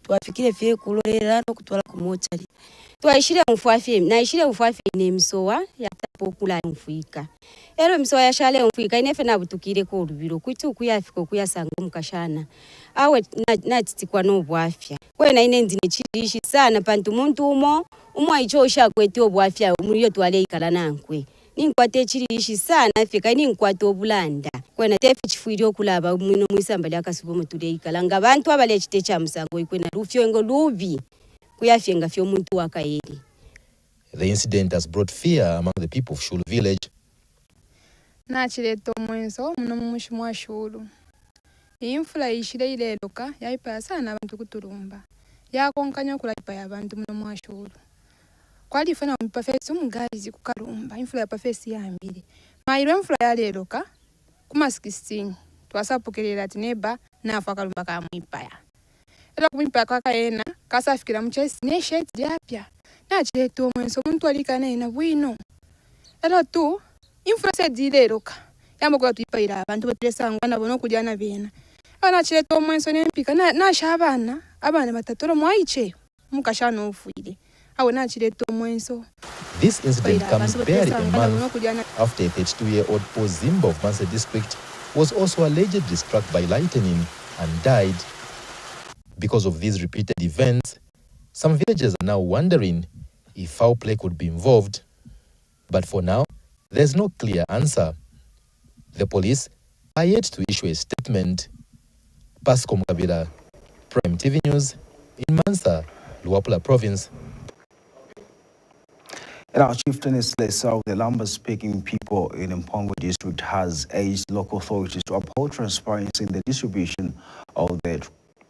twafikire fye kulolera no kutwala ku mochari twaishire mfwafi naishire mfwafi ne msowa yatapokula mfuika ero msowa yashale mfuika inefe nabutukire ko rubiro kwitu kuyafika kuyasanga mukashana awe natitsikwa no bwafya kwena ine ndine chirishi sana pantu muntu umwa ichosha kweti obwafya umuriyo twale ikala nankwe ninkwate chirishi sana afika ninkwate obulanda kwena tefe chifwiri okulaba mwino mwisamba lyakasubo mutule ikala nga bantu abale chitecha musango ikwena rufyo ngo lubi kuyafyenga fyo muntu wakaeli. The incident has brought fear among the people of Shulu village. Nachireto mwenso muno mushimwa Shulu. Imfula ishire ileloka yaipa sana abantu kuturumba. Yakonkanya kulaipa yabantu muno mwa Shulu. Kwali fana mpafesi umugazi kukarumba imfula yapafesi yambiri. Mairo imfula yaleloka kuma 16 twasapokelera tineba nafa kalumba ka mwipaya. Ela kumwipa kaka ena kasafikira mchesi nesheti lyapya nachireto mwenso muntu alikana ena bwino ela tu imfula sedileroka yambokola tuipaira abantu batiresa ngwana bono kulyana bena ana chireto mwenso nempika nasha abana batatoro mwaiche mukashana ofuire awe nachireto mwenso. This incident comes barely a month after a 32-year-old Ozimba of Manse district was also allegedly struck by lightning and died. Because of these repeated events, some villagers are now wondering if foul play could be involved. But for now, there's no clear answer. The police are yet to issue a statement. Pasco Mukabira, Prime TV News, in Mansa, Luapula Province. And our chieftainess of the Lamba-speaking people in Mpongwe district has urged local authorities to uphold transparency in the distribution of the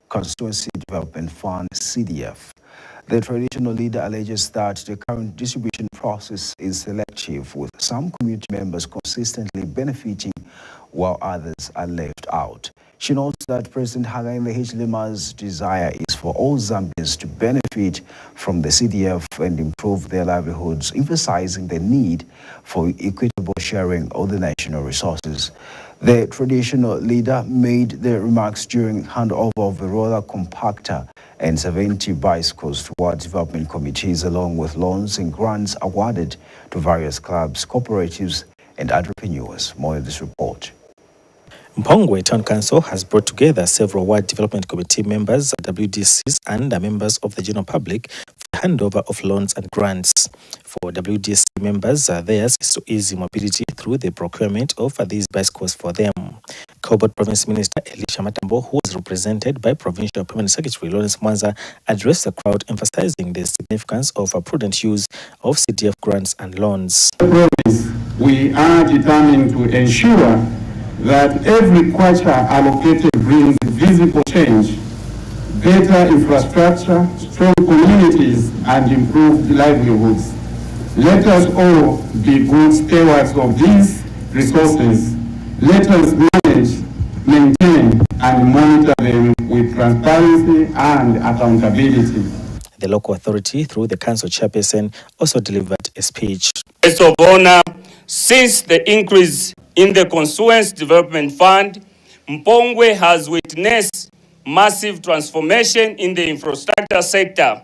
Constituency Development Fund, CDF. The traditional leader alleges that the current distribution process is selective, with some community members consistently benefiting while others are left out. She notes that President Hakainde Hichilema's desire is for all Zambians to benefit from the CDF and improve their livelihoods, emphasizing the need for equitable sharing of the national resources. The traditional leader made the remarks during handover of the roller compactor and 70 bicycles towards development committees, along with loans and grants awarded to various clubs, cooperatives, and entrepreneurs. More in this report. Mpongwe Town Council has brought together several ward development committee members, WDCs, and members of the general public for the handover of loans and grants. For WDC members, theirs is to easy mobility through the procurement of these bicycles for them. Cobalt Province Minister Elisha Matambo, who was represented by Provincial Permanent Secretary Lawrence Mwanza, addressed the crowd, emphasizing the significance of a prudent use of CDF grants and loans. We are determined to ensure that every quarter allocated brings visible change, better infrastructure, strong communities, and improved livelihoods. Let us all be good stewards of these resources. Let us manage, maintain, and monitor them with transparency and accountability. The local authority, through the council chairperson, also delivered a speech. Guest of honor, since the increase in the Constituency Development Fund, Mpongwe has witnessed massive transformation in the infrastructure sector.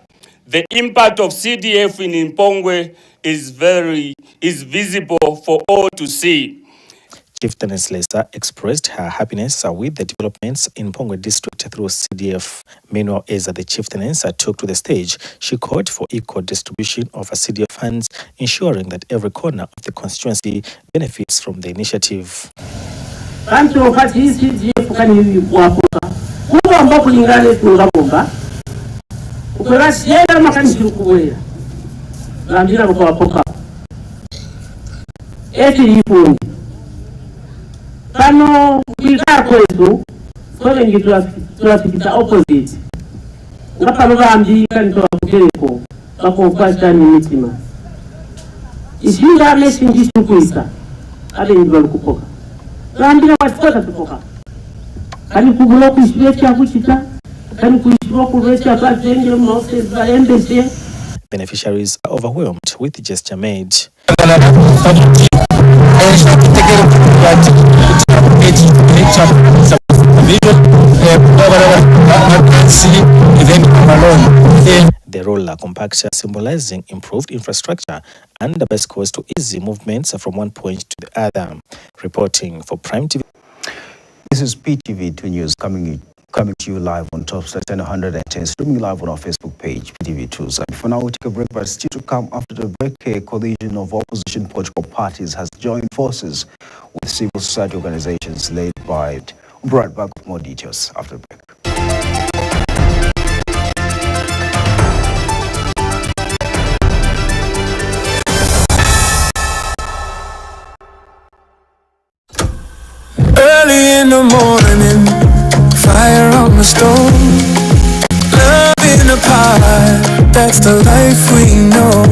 The impact of CDF in Mpongwe is visible for all to see. Chieftainess Lesa expressed her happiness with the developments in Mpongwe district through CDF. Meanwhile, as the chieftainess took to the stage, she called for equal distribution of CDF funds, ensuring that every corner of the constituency benefits from the initiative. Kano kuikaa kwetu kwenye ngitu tunafikita opposite ngapano bambika nitoa kugereko bako kwata ni mitima ishinga mesi ngitu kuisa ade ndibwa kupoka bambira watota tupoka kani kugulo kuishwecha kuchita kani kuishwa kurecha bazenge mose baembese. Beneficiaries are overwhelmed with the gesture made. The roller compactor symbolizing improved infrastructure and the best course to easy movements from one point to the other. Reporting for Prime TV. This is Ptv2 News coming to you live on Topstar 110, streaming live on our Facebook page, Ptv2 Zambia. For now, we take a break, but still to come after the break, a coalition of opposition political parties has joined forces with civil society organizations led by... We'll be right back with more details after the break. Early in the morning, fire on the stove, love in a pie, that's the life we know.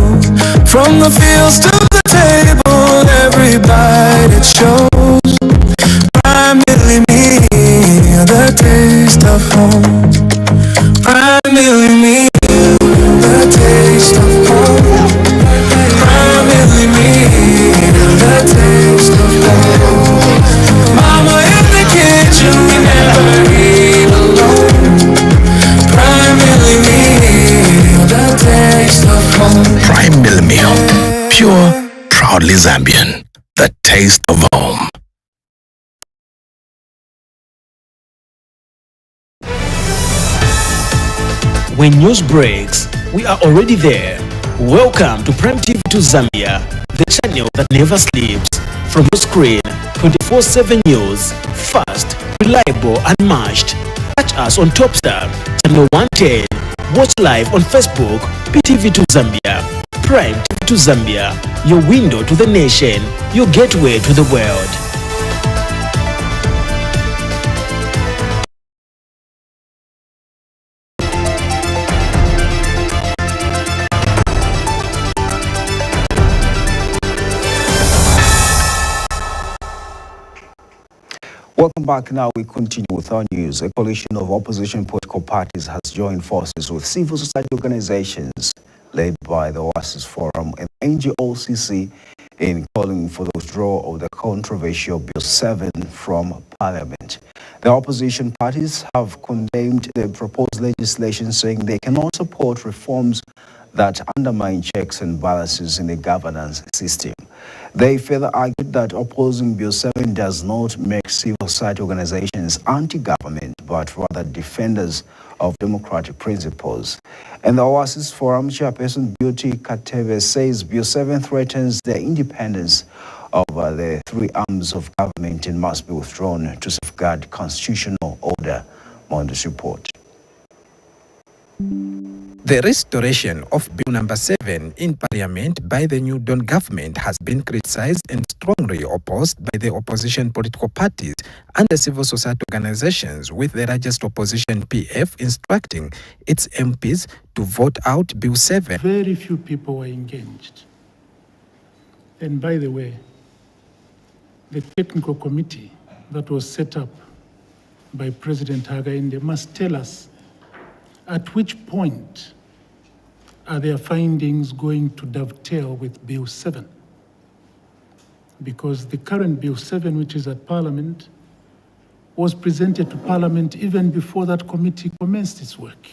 From the fields to the table, every bite it shows. Primarily me, the taste of home. Primarily me, the taste of home. Primarily me, the taste of home. Mama in the kitchen, we never eat alone. Primarily meal, the taste of home. Primarily meal, pure, proudly Zambian, the taste of home. When news breaks, we are already there. Welcome to Prime TV2 Zambia, the channel that never sleeps. From your screen, 24/7 news, fast, reliable, unmatched. Catch us on Topstar, channel 110. Watch live on Facebook, Ptv2 Zambia. Prime TV2 Zambia, your window to the nation, your gateway to the world. Welcome back. Now we continue with our news. A coalition of opposition political parties has joined forces with civil society organizations led by the Oasis Forum and NGOCC in calling for the withdrawal of the controversial Bill 7 from Parliament. The opposition parties have condemned the proposed legislation, saying they cannot support reforms that undermine checks and balances in the governance system. They further argued that opposing Bill 7 does not make civil society organizations anti-government, but rather defenders of democratic principles. And the Oasis Forum chairperson Beauty Katebe says Bill 7 threatens the independence of the three arms of government and must be withdrawn to safeguard constitutional order. On this report. The restoration of Bill number 7 in Parliament by the New Dawn government has been criticized and strongly opposed by the opposition political parties and the civil society organizations, with the largest opposition PF instructing its MPs to vote out Bill 7. Very few people were engaged. And by the way, the technical committee that was set up by President Hagainde must tell us at which point are their findings going to dovetail with Bill 7? Because the current Bill 7, which is at Parliament, was presented to Parliament even before that committee commenced its work.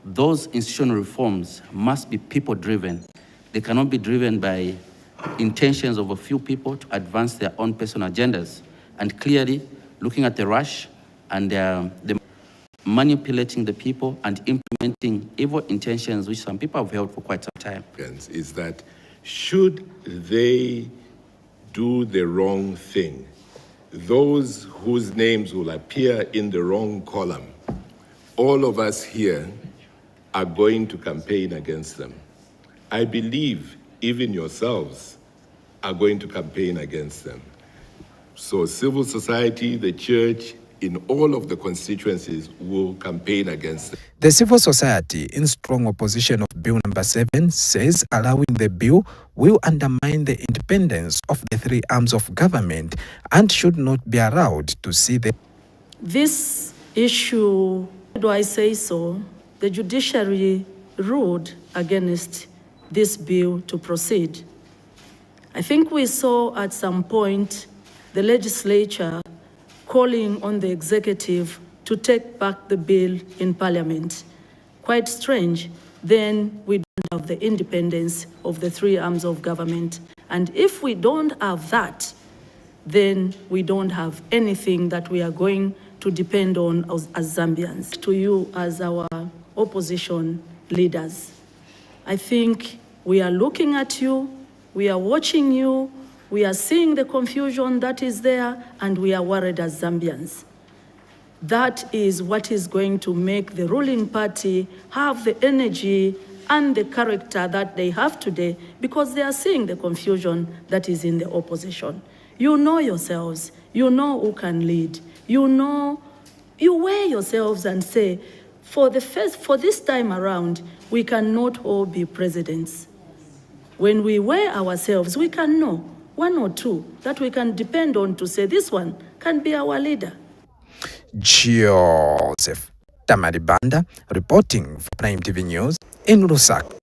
Those institutional reforms must be people-driven. They cannot be driven by intentions of a few people to advance their own personal agendas. And clearly, looking at the rush and the manipulating the people and implementing evil intentions, which some people have held for quite some time. Is that should they do the wrong thing, those whose names will appear in the wrong column, all of us here are going to campaign against them. I believe even yourselves are going to campaign against them. So civil society, the church, in all of the constituencies will campaign against it. The civil society, in strong opposition of Bill number 7, says allowing the bill will undermine the independence of the three arms of government and should not be allowed to see the... This issue, do I say so, the judiciary ruled against this bill to proceed. I think we saw at some point the legislature calling on the executive to take back the bill in Parliament. quite strange, then we don't have the independence of the three arms of government. And if we don't have that, then we don't have anything that we are going to depend on as Zambians. To you as our opposition leaders, I think we are looking at you, we are watching you, we are seeing the confusion that is there, and we are worried as Zambians. That is what is going to make the ruling party have the energy and the character that they have today, because they are seeing the confusion that is in the opposition. You know yourselves, you know who can lead, you know, you weigh yourselves and say, for this time around, we cannot all be presidents. When we weigh ourselves, we can know one or two that we can depend on to say this one can be our leader. Joseph Tamaribanda reporting for Prime TV News in Lusaka.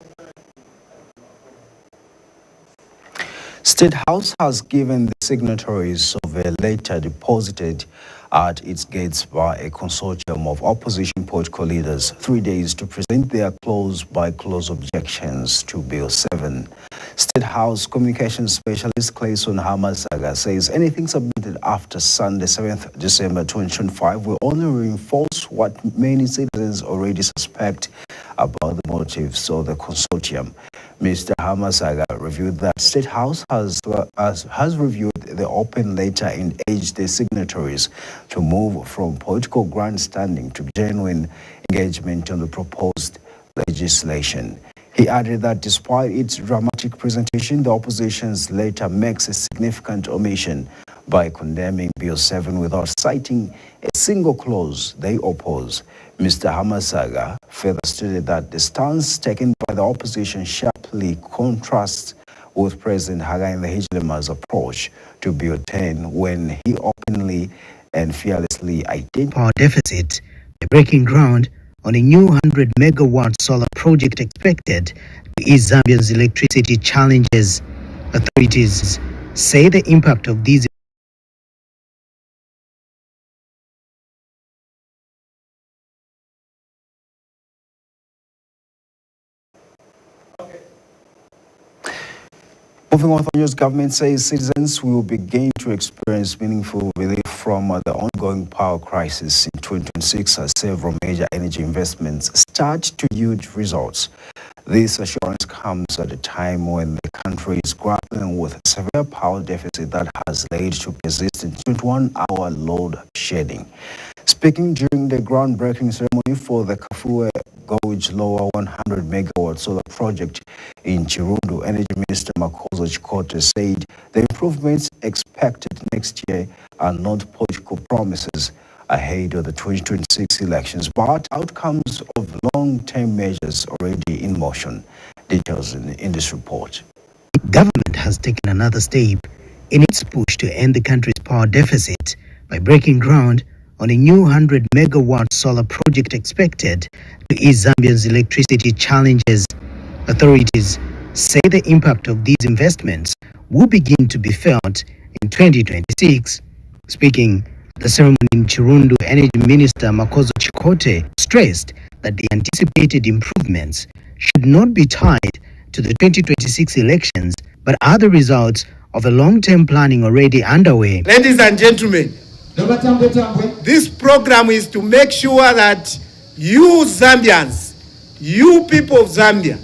State House has given the signatories of a letter deposited at its gates by a consortium of opposition political leaders 3 days to present their clause-by-clause objections to Bill 7. State House Communications Specialist Clayson Hamasaga says anything submitted after Sunday, 7th December 2025 will only reinforce what many citizens already suspect about the motives of the consortium. Mr. Hamasaga reviewed that State House has reviewed the open letter and urged the signatories to move from political grandstanding to genuine engagement on the proposed legislation. He added that despite its dramatic presentation, the opposition's letter makes a significant omission by condemning Bill 7 without citing a single clause they oppose. Mr. Hamasaga further stated that the stance taken by the opposition sharply contrasts with President Hakainde Hichilema's approach to Bill 10 when he openly and fearlessly identified power deficit by breaking ground on a new 100-megawatt solar project expected to ease Zambia's electricity challenges. Authorities say the impact of these Moving on, the news, government says citizens will begin to experience meaningful relief from the ongoing power crisis in 2026 as several major energy investments start to yield results. This assurance comes at a time when the country is grappling with a severe power deficit that has led to persistent 21-hour load shedding. Speaking during the groundbreaking ceremony for the Kafue Gorge Lower 100-megawatt solar project in Chirundu, Energy Minister Makozo Chikote said the improvements expected next year are not political promises ahead of the 2026 elections, but outcomes of long-term measures already in motion. Details in this report. Government has taken another step in its push to end the country's power deficit by breaking ground on a new 100-megawatt solar project expected to ease Zambia's electricity challenges. Authorities say the impact of these investments will begin to be felt in 2026. Speaking at the ceremony in Chirundu, Energy Minister Makozo Chikote stressed that the anticipated improvements should not be tied to the 2026 elections, but are the results of a long-term planning already underway. Ladies and gentlemen, this program is to make sure that you Zambians, you people of Zambia,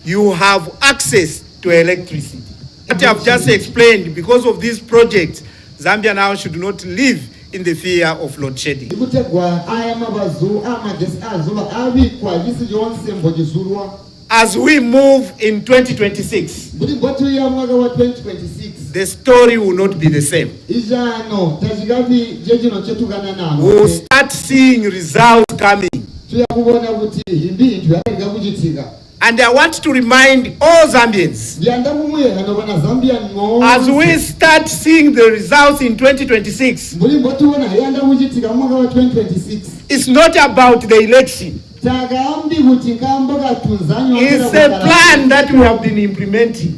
you have access to electricity. What I have just explained, because of this project, Zambia now should not live in the fear of load shedding. As we move in 2026, the story will not be the same. We'll start seeing results coming. And I want to remind all Zambians, as we start seeing the results in 2026, it's not about the election. It's a plan that we have been implementing.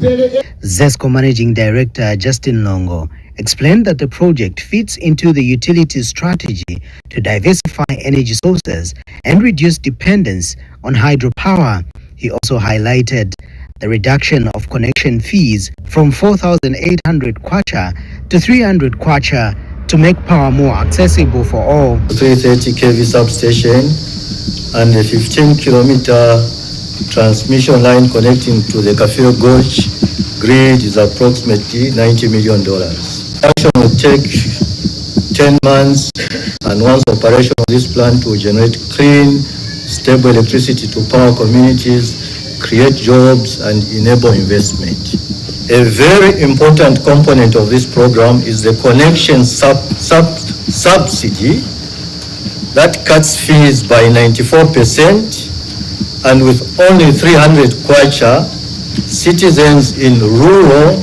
ZESCO Managing Director Justin Longo explained that the project fits into the utility strategy to diversify energy sources and reduce dependence on hydropower. He also highlighted the reduction of connection fees from 4,800 kwacha to 300 kwacha to make power more accessible for all. 330 kV substation and a 15-kilometer transmission line connecting to the Kafiro Gorge grid is approximately $90 million. Action will take 10 months, and once operational, this plant will generate clean, stable electricity to power communities, create jobs, and enable investment. A very important component of this program is the connection subsidy that cuts fees by 94%, and with only 300 kwacha, citizens in rural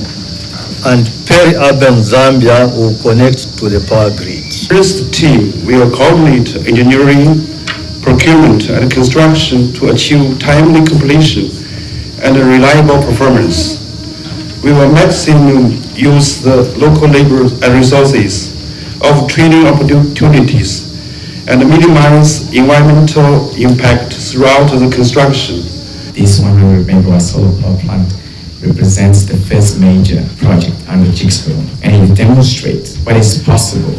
and peri-urban Zambia will connect to the power grid. First team will coordinate engineering, procurement, and construction to achieve timely completion and reliable performance. We will maximum use the local labor and resources of training opportunities and minimize environmental impact throughout the construction. This 100 megawatt solar power plant represents the first major project under Jigsaw, and it demonstrates what is possible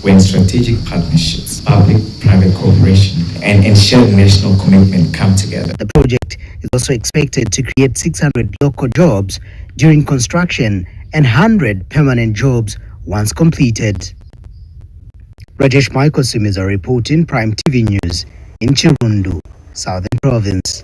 when strategic partnerships, public-private cooperation, and shared national commitment come together. The project is also expected to create 600 local jobs during construction and 100 permanent jobs once completed. Rajesh Michael Sumiza reporting, Prime TV News in Chirundu, Southern Province.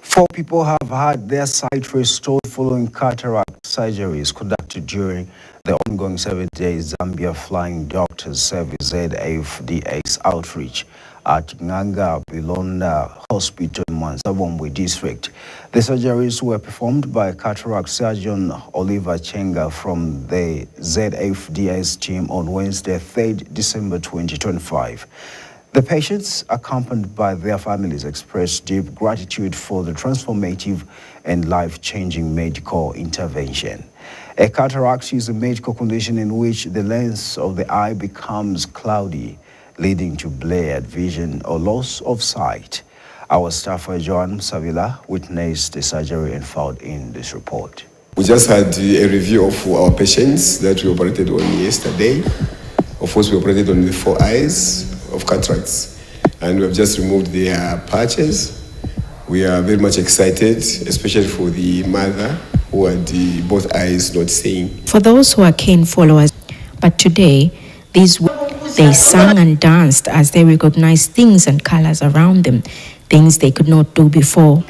4 people have had their sight restored following cataract surgeries conducted during the ongoing 7-day Zambia Flying Doctors Service ZFDS outreach at Nganga Bilonda Hospital in Mwanza district. The surgeries were performed by cataract surgeon Oliver Chenga from the ZFDS team on Wednesday, 3rd December 2025. The patients, accompanied by their families, expressed deep gratitude for the transformative and life-changing medical intervention. A cataract is a medical condition in which the lens of the eye becomes cloudy, leading to blurred vision or loss of sight. Our staffer Joan Savila witnessed the surgery and filed in this report. We just had a review of our patients that we operated on yesterday. Of course, we operated on the 4 eyes of cataracts, and we have just removed their patches. We are very much excited, especially for the mother who had both eyes not seeing. For those who are keen followers, but today, they sang and danced as they recognized things and colors around them, things they could not do before.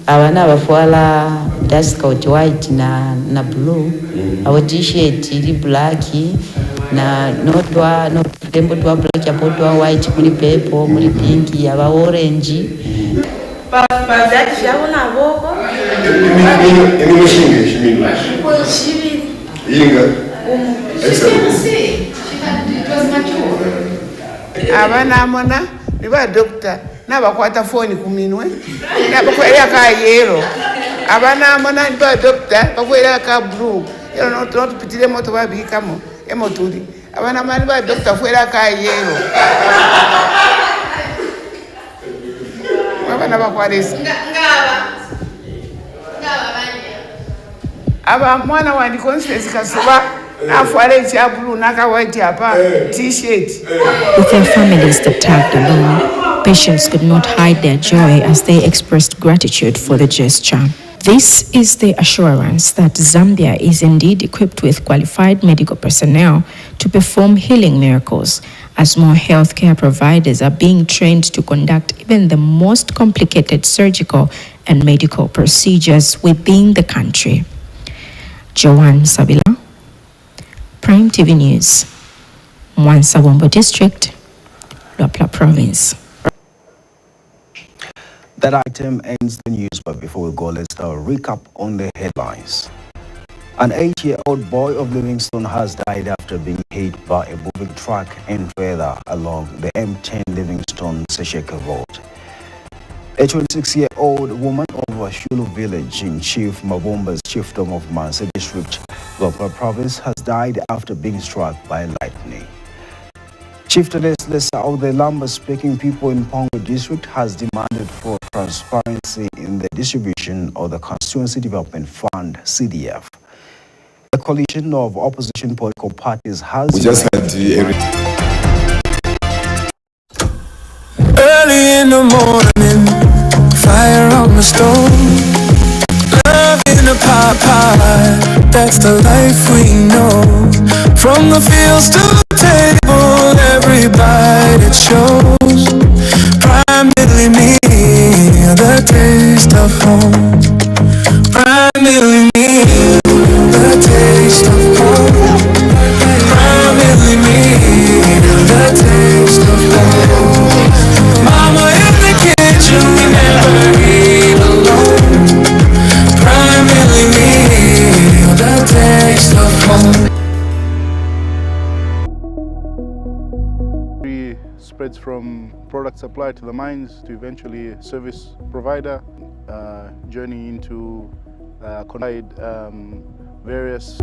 Abana abafwala dust coat white na blue, our t-shirt ili black na notwa tembo twa black apotwa white muli purple muli pink aba orange. Papa that shauna boko. Abana mona niba doctor nabakwata phone kuminwe nabakwera ka yellow abana mona niba doctor bakwera ka blue yero not pitire moto babikamo emoturi abana mani ba doctor kwera ka yellow abana bakwaresa aba mwana wandi conference kasuba With their families that tagged along, patients could not hide their joy as they expressed gratitude for the gesture. This is the assurance that Zambia is indeed equipped with qualified medical personnel to perform healing miracles, as more healthcare providers are being trained to conduct even the most complicated surgical and medical procedures within the country. Joan Sabila, Prime TV News, Mwanza District, Luapula Province. That item ends the news, but before we go, let's have a recap on the headlines. An 8-year-old boy of Livingstone has died after being hit by a moving truck and trailer along the M10 Livingstone-Sesheke Road. A 26-year-old woman of Shulu village in Chief Mabomba's chiefdom of Manse district, Gopra province, has died after being struck by lightning. Chieftainess Lesa of the Lamba-speaking people in Pongo district has demanded for transparency in the distribution of the Constituency Development Fund, CDF. A coalition of opposition political parties has... We just had Early in the morning, fire on the stove, love in a pie, that's the life we know. From the fields to the table, every bite it shows. Primarily me, the taste of home. Primarily me, the taste of home. Primarily me, the taste of home. Mama in the kitchen, we never eat alone. Primarily me, the taste of home. Spreads from product supply to the mines to eventually service provider, journey into provide various.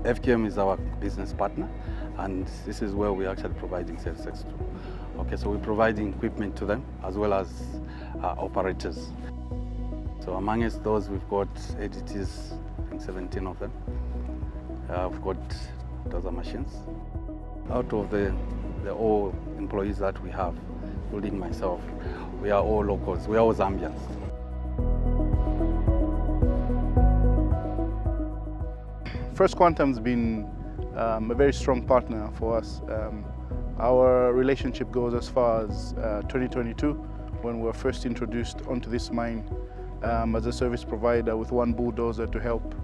FKM is our business partner, and this is where we're actually providing services to. Okay, so we're providing equipment to them as well as operators. So amongst those, we've got ADTs, I think 17 of them. We've got dozer machines. Out of the all employees that we have, including myself, we are all locals, we are all Zambians. First Quantum's been a very strong partner for us. Our relationship goes as far as 2022, when we were first introduced onto this mine as a service provider with one bulldozer to help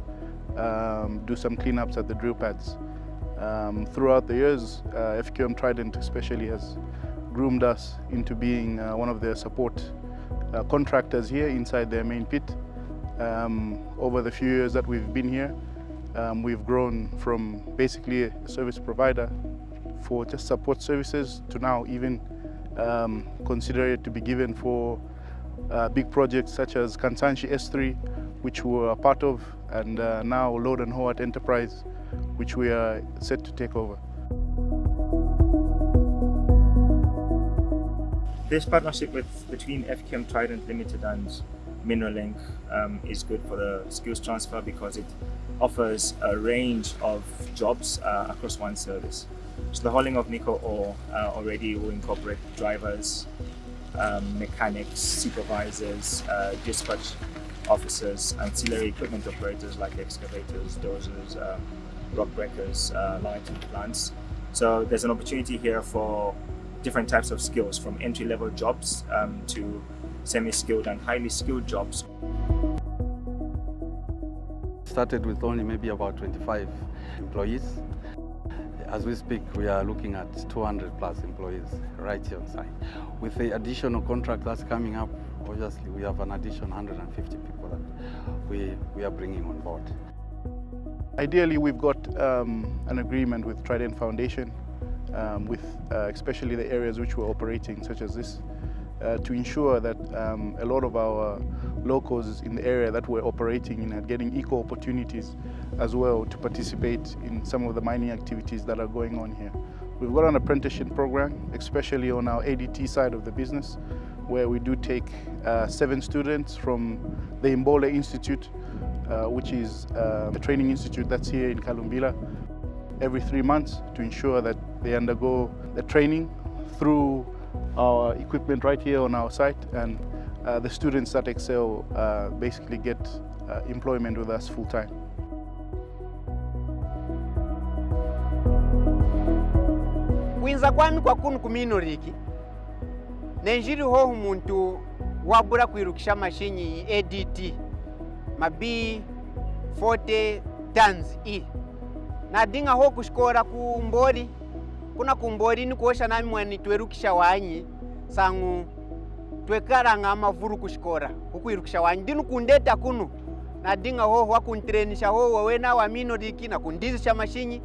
do some cleanups at the drill pads. Throughout the years, FQM Trident especially has groomed us into being one of their support contractors here inside their main pit. Over the few years that we've been here, we've grown from basically a service provider for just support services to now even consider it to be given for big projects such as Kansanshi S3, which we were a part of, and now Load and Haul at Enterprise, which we are set to take over. This partnership between FKM Trident Limited and Mineralink is good for the skills transfer because it offers a range of jobs across one service. So the hauling of nickel ore already will incorporate drivers, mechanics, supervisors, dispatch officers, ancillary equipment operators like excavators, dozers, rock breakers, lighting plants. So there's an opportunity here for different types of skills, from entry-level jobs to semi-skilled and highly skilled jobs. Started with only maybe about 25 employees. As we speak, we are looking at 200 plus employees right here on site. With the additional contract that's coming up, obviously we have an additional 150 people that we are bringing on board. Ideally, we've got an agreement with Trident Foundation, with especially the areas which we're operating, such as this, to ensure that a lot of our locals in the area that we're operating in are getting equal opportunities as well to participate in some of the mining activities that are going on here. We've got an apprenticeship program, especially on our ADT side of the business, where we do take 7 students from the Imbole Institute, which is a training institute that's here in Kalumbila, every 3 months to ensure that they undergo the training through our equipment right here on our site, and the students that excel basically get employment with us full time. Kwinza kwami kwa kunu kuminoriki nenjiri ho umuntu wabura kwirukisha mashini ADT mabi 40 tons nadinga ho kushikora ku Mbori kuna kumbori ni kuosha nami mwani tuerukisha wanyi sangu twekaranga mavuru kushikora hukuirukisha wanyi dinu kundeta kunu na dinga ho wakuntrenisha ho wawena wa minoriki na kundizisha mashinyi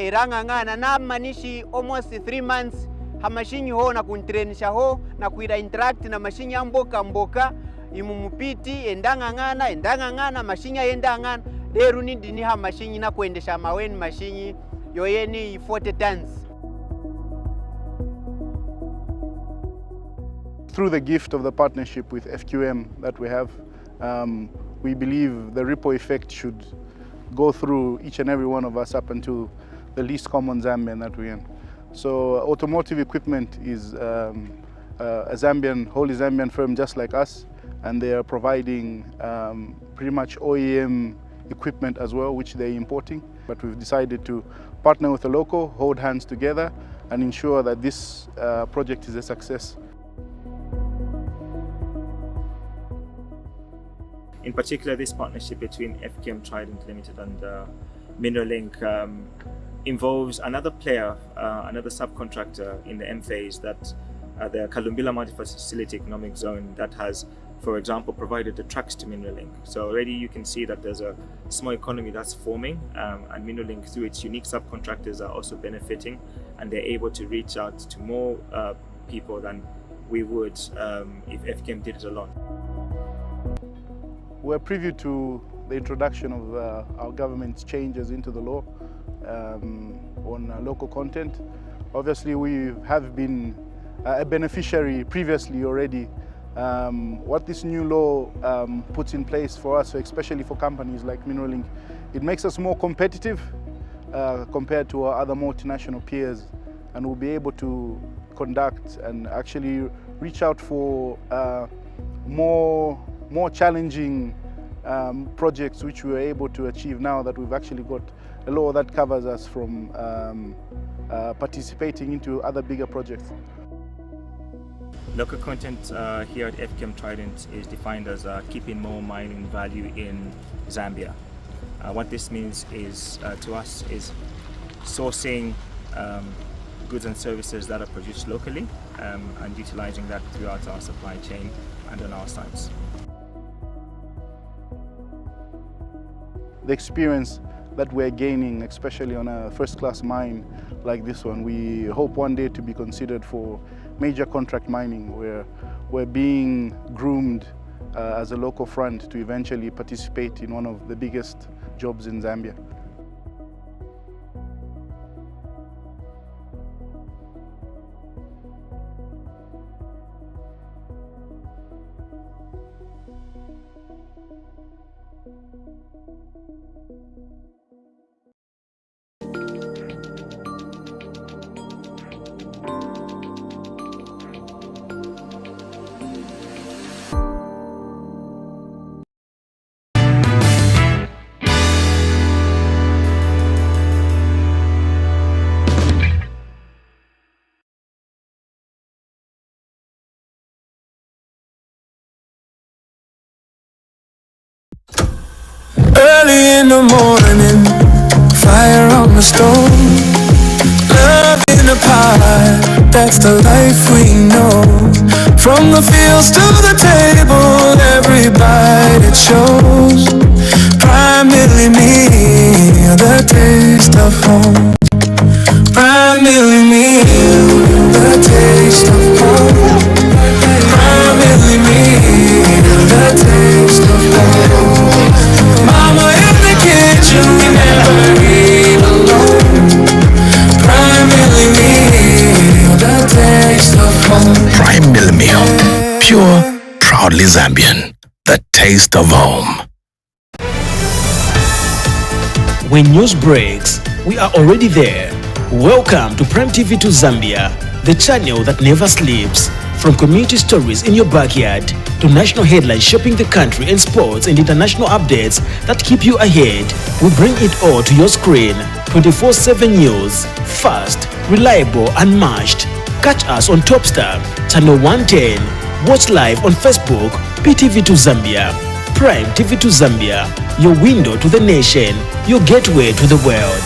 iranga ngana na manishi almost 3 months hamashinyi ho na kuntrenisha ho na kuira interact na mashinyi amboka mboka imumupiti endanga ngana mashinya yenda ngana leru ni dini hamashinyi na kuendesha maweni mashinyi yoyeni 40 tons. Through the gift of the partnership with FQM that we have, we believe the ripple effect should go through each and every one of us up until the least common Zambian that we're in. So automotive equipment is a wholly Zambian firm just like us, and they are providing pretty much OEM equipment as well, which they're importing. But we've decided to partner with a local, hold hands together, and ensure that this project is a success. In particular, this partnership between FKM Trident Limited and Mineralink involves another player, another subcontractor in the M phase, that the Kalumbila Multi-Facility Economic Zone that has, for example, provided the trucks to Mineralink. So already you can see that there's a small economy that's forming, and Mineralink, through its unique subcontractors, are also benefiting, and they're able to reach out to more people than we would if FKM did it alone. We're privy to the introduction of our government's changes into the law on local content. Obviously, we have been a beneficiary previously already. What this new law puts in place for us, especially for companies like Mineralink, it makes us more competitive compared to our other multinational peers, and we'll be able to conduct and actually reach out for more challenging projects, which we were able to achieve now that we've actually got a law that covers us from participating into other bigger projects. Local content here at FKM Trident is defined as keeping more mining value in Zambia. What this means is, to us, is sourcing goods and services that are produced locally and utilizing that throughout our supply chain and on our sites. The experience that we're gaining, especially on a first-class mine like this one, we hope one day to be considered for major contract mining, where we're being groomed as a local front to eventually participate in one of the biggest jobs in Zambia. Early in the morning, fire on the stove, love in a pie, that's the life we know. From the fields to the table, every bite it shows. Primarily me, the taste of home. Primarily me, the taste of home. Primarily me, the taste of home. Mama in the kitchen, we never eat alone. Primarily me, the taste of home. Prime Mill Milk, pure, proudly Zambian, the taste of home. When news breaks, we are already there. Welcome to Ptv2 Zambia, the channel that never sleeps. From community stories in your backyard to national headlines shaping the country and sports and international updates that keep you ahead, we bring it all to your screen. 24/7 news, fast, reliable, unmatched. Catch us on Topstar, channel 110. Watch live on Facebook, Ptv2 Zambia. Prime TV2 Zambia, your window to the nation, your gateway to the world.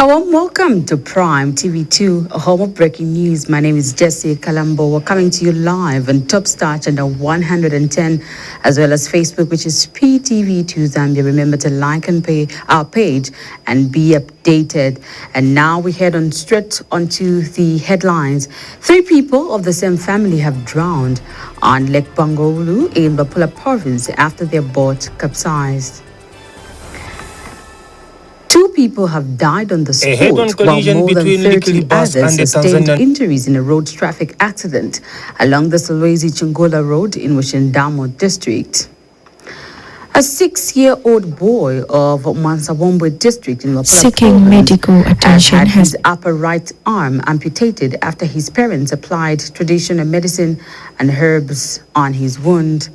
warm welcome to Prime TV2, a home of breaking news. My name is Jessie Kalambo. We're coming to you live on Top Star channel 110, as well as Facebook, which is Ptv2 Zambia. Remember to like and pay our page and be updated. And now we head on straight onto the headlines. 3 people of the same family have drowned on Lake Bangolu in Bapula province after their boat capsized. 2 people have died on the spot, while more than 30 others sustained injuries in a road traffic accident along the Solwezi-Chingola Road in Washindamo district. A 6-year-old boy of Mansawombwe district in Wapala seeking medical attention had his upper right arm amputated after his parents applied traditional medicine and herbs on his wound.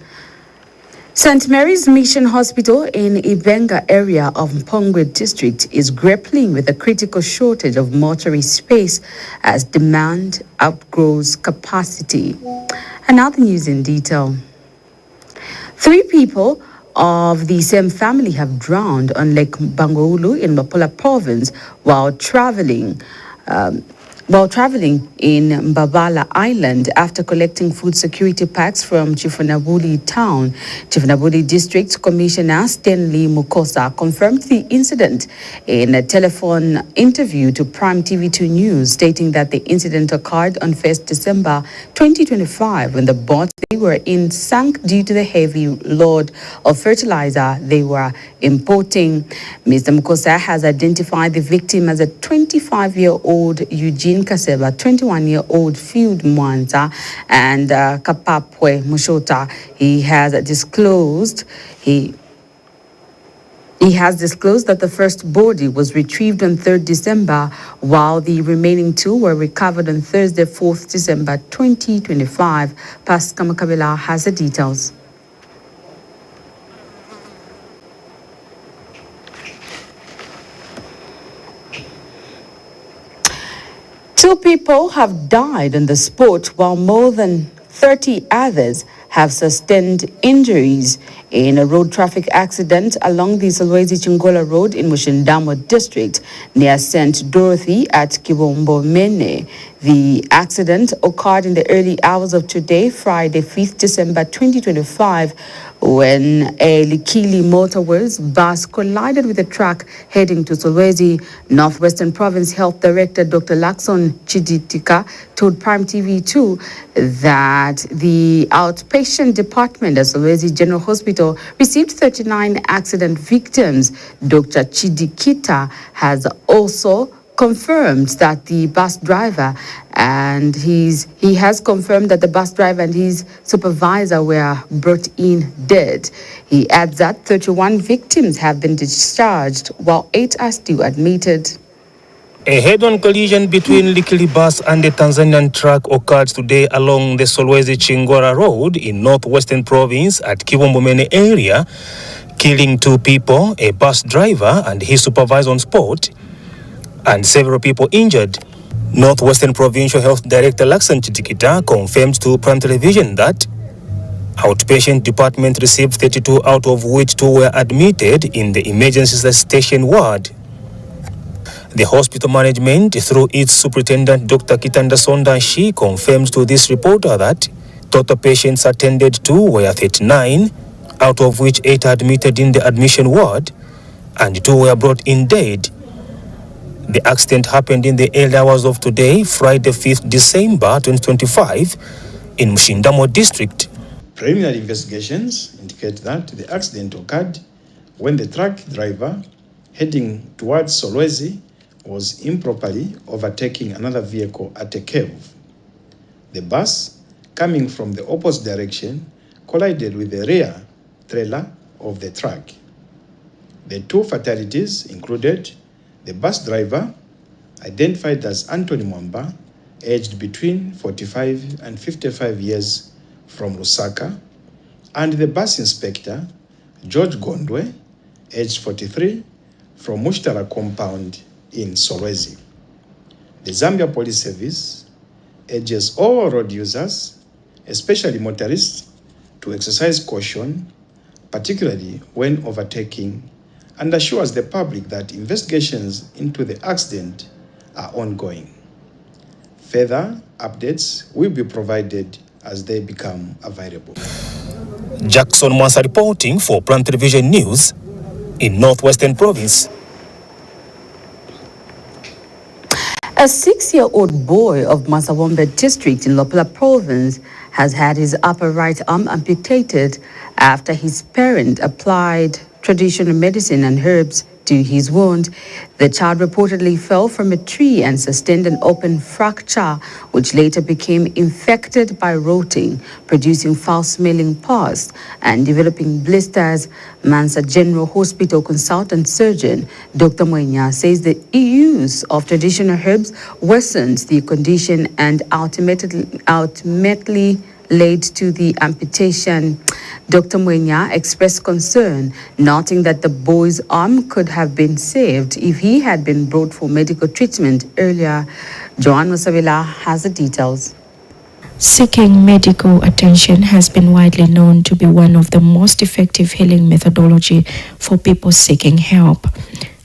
St. Mary's Mission Hospital in Ibenga area of Mpongwe district is grappling with a critical shortage of mortuary space as demand outgrows capacity. Another news in detail. 3 people of the same family have drowned on Lake Bangolu in Mapula province while traveling in Mbabala Island after collecting food security packs from Chifunabuli town. Chifunabuli District Commissioner Stanley Mukosa confirmed the incident in a telephone interview to Prime TV2 News, stating that the incident occurred on 1st December 2025 when the boat they were in sank due to the heavy load of fertilizer they were importing. Mr. Mukosa has identified the victim as a 25-year-old Eugene Kaseba, 21-year-old Field Mwanza, and Kapapwe Mushota. He has disclosed that the first body was retrieved on 3rd December, while the remaining 2 were recovered on Thursday, 4th December 2025. Pascal Makabela has the details. Two people have died on the spot, while more than 30 others have sustained injuries in a road traffic accident along the Solwezi-Chingola Road in Mushindamo district near St. Dorothy at Kibombo Mene. The accident occurred in the early hours of today, Friday, 5th December 2025, when a Likili Motorways bus collided with a truck heading to Solwezi. Northwestern Province Health Director Dr. Lakson Chiditika told Prime TV2 that the outpatient department at Solwezi General Hospital received 39 accident victims. Dr. Chidikita has also confirmed that the bus driver and he has confirmed that the bus driver and his supervisor were brought in dead. He adds that 31 victims have been discharged while 8 are still admitted. A head-on collision between Likili bus and the Tanzanian truck occurred today along the Solwezi-Chingora Road in Northwestern Province at Kivumbumene area, killing 2 people, a bus driver and his supervisor on spot, and several people injured. Northwestern Provincial Health Director Lakson Chitikita confirmed to Prime Television that outpatient department received 32, out of which 2 were admitted in the emergency station ward. The hospital management, through its superintendent Dr. Kitanda Sondashi, confirms to this reporter that total patients attended to were 39, out of which 8 are admitted in the admission ward, and 2 were brought in dead. The accident happened in the early hours of today, Friday, 5th December 2025, in Mushindamo district. Preliminary investigations indicate that the accident occurred when the truck driver heading towards Solwezi was improperly overtaking another vehicle at a cave. The bus, coming from the opposite direction, collided with the rear trailer of the truck. The 2 fatalities included the bus driver, identified as Anthony Mwamba, aged between 45 and 55 years, from Lusaka, and the bus inspector, George Gondwe, aged 43, from Mushtara compound in Solwezi. The Zambia Police Service urges all road users, especially motorists, to exercise caution, particularly when overtaking and assures the public that investigations into the accident are ongoing. Further updates will be provided as they become available. Jackson Mwansa reporting for Prime Television News in Northwestern Province. A 6-year-old boy of Masawombe district in Lopela province has had his upper right arm amputated after his parent applied traditional medicine and herbs to his wound. The child reportedly fell from a tree and sustained an open fracture, which later became infected by rotting, producing foul-smelling pus and developing blisters. Mansa General Hospital consultant surgeon Dr. Mwenya says the use of traditional herbs worsens the condition and ultimately led to the amputation. Dr. Mwenya expressed concern, noting that the boy's arm could have been saved if he had been brought for medical treatment earlier. Joan Musavila has the details. Seeking medical attention has been widely known to be one of the most effective healing methodology for people seeking help.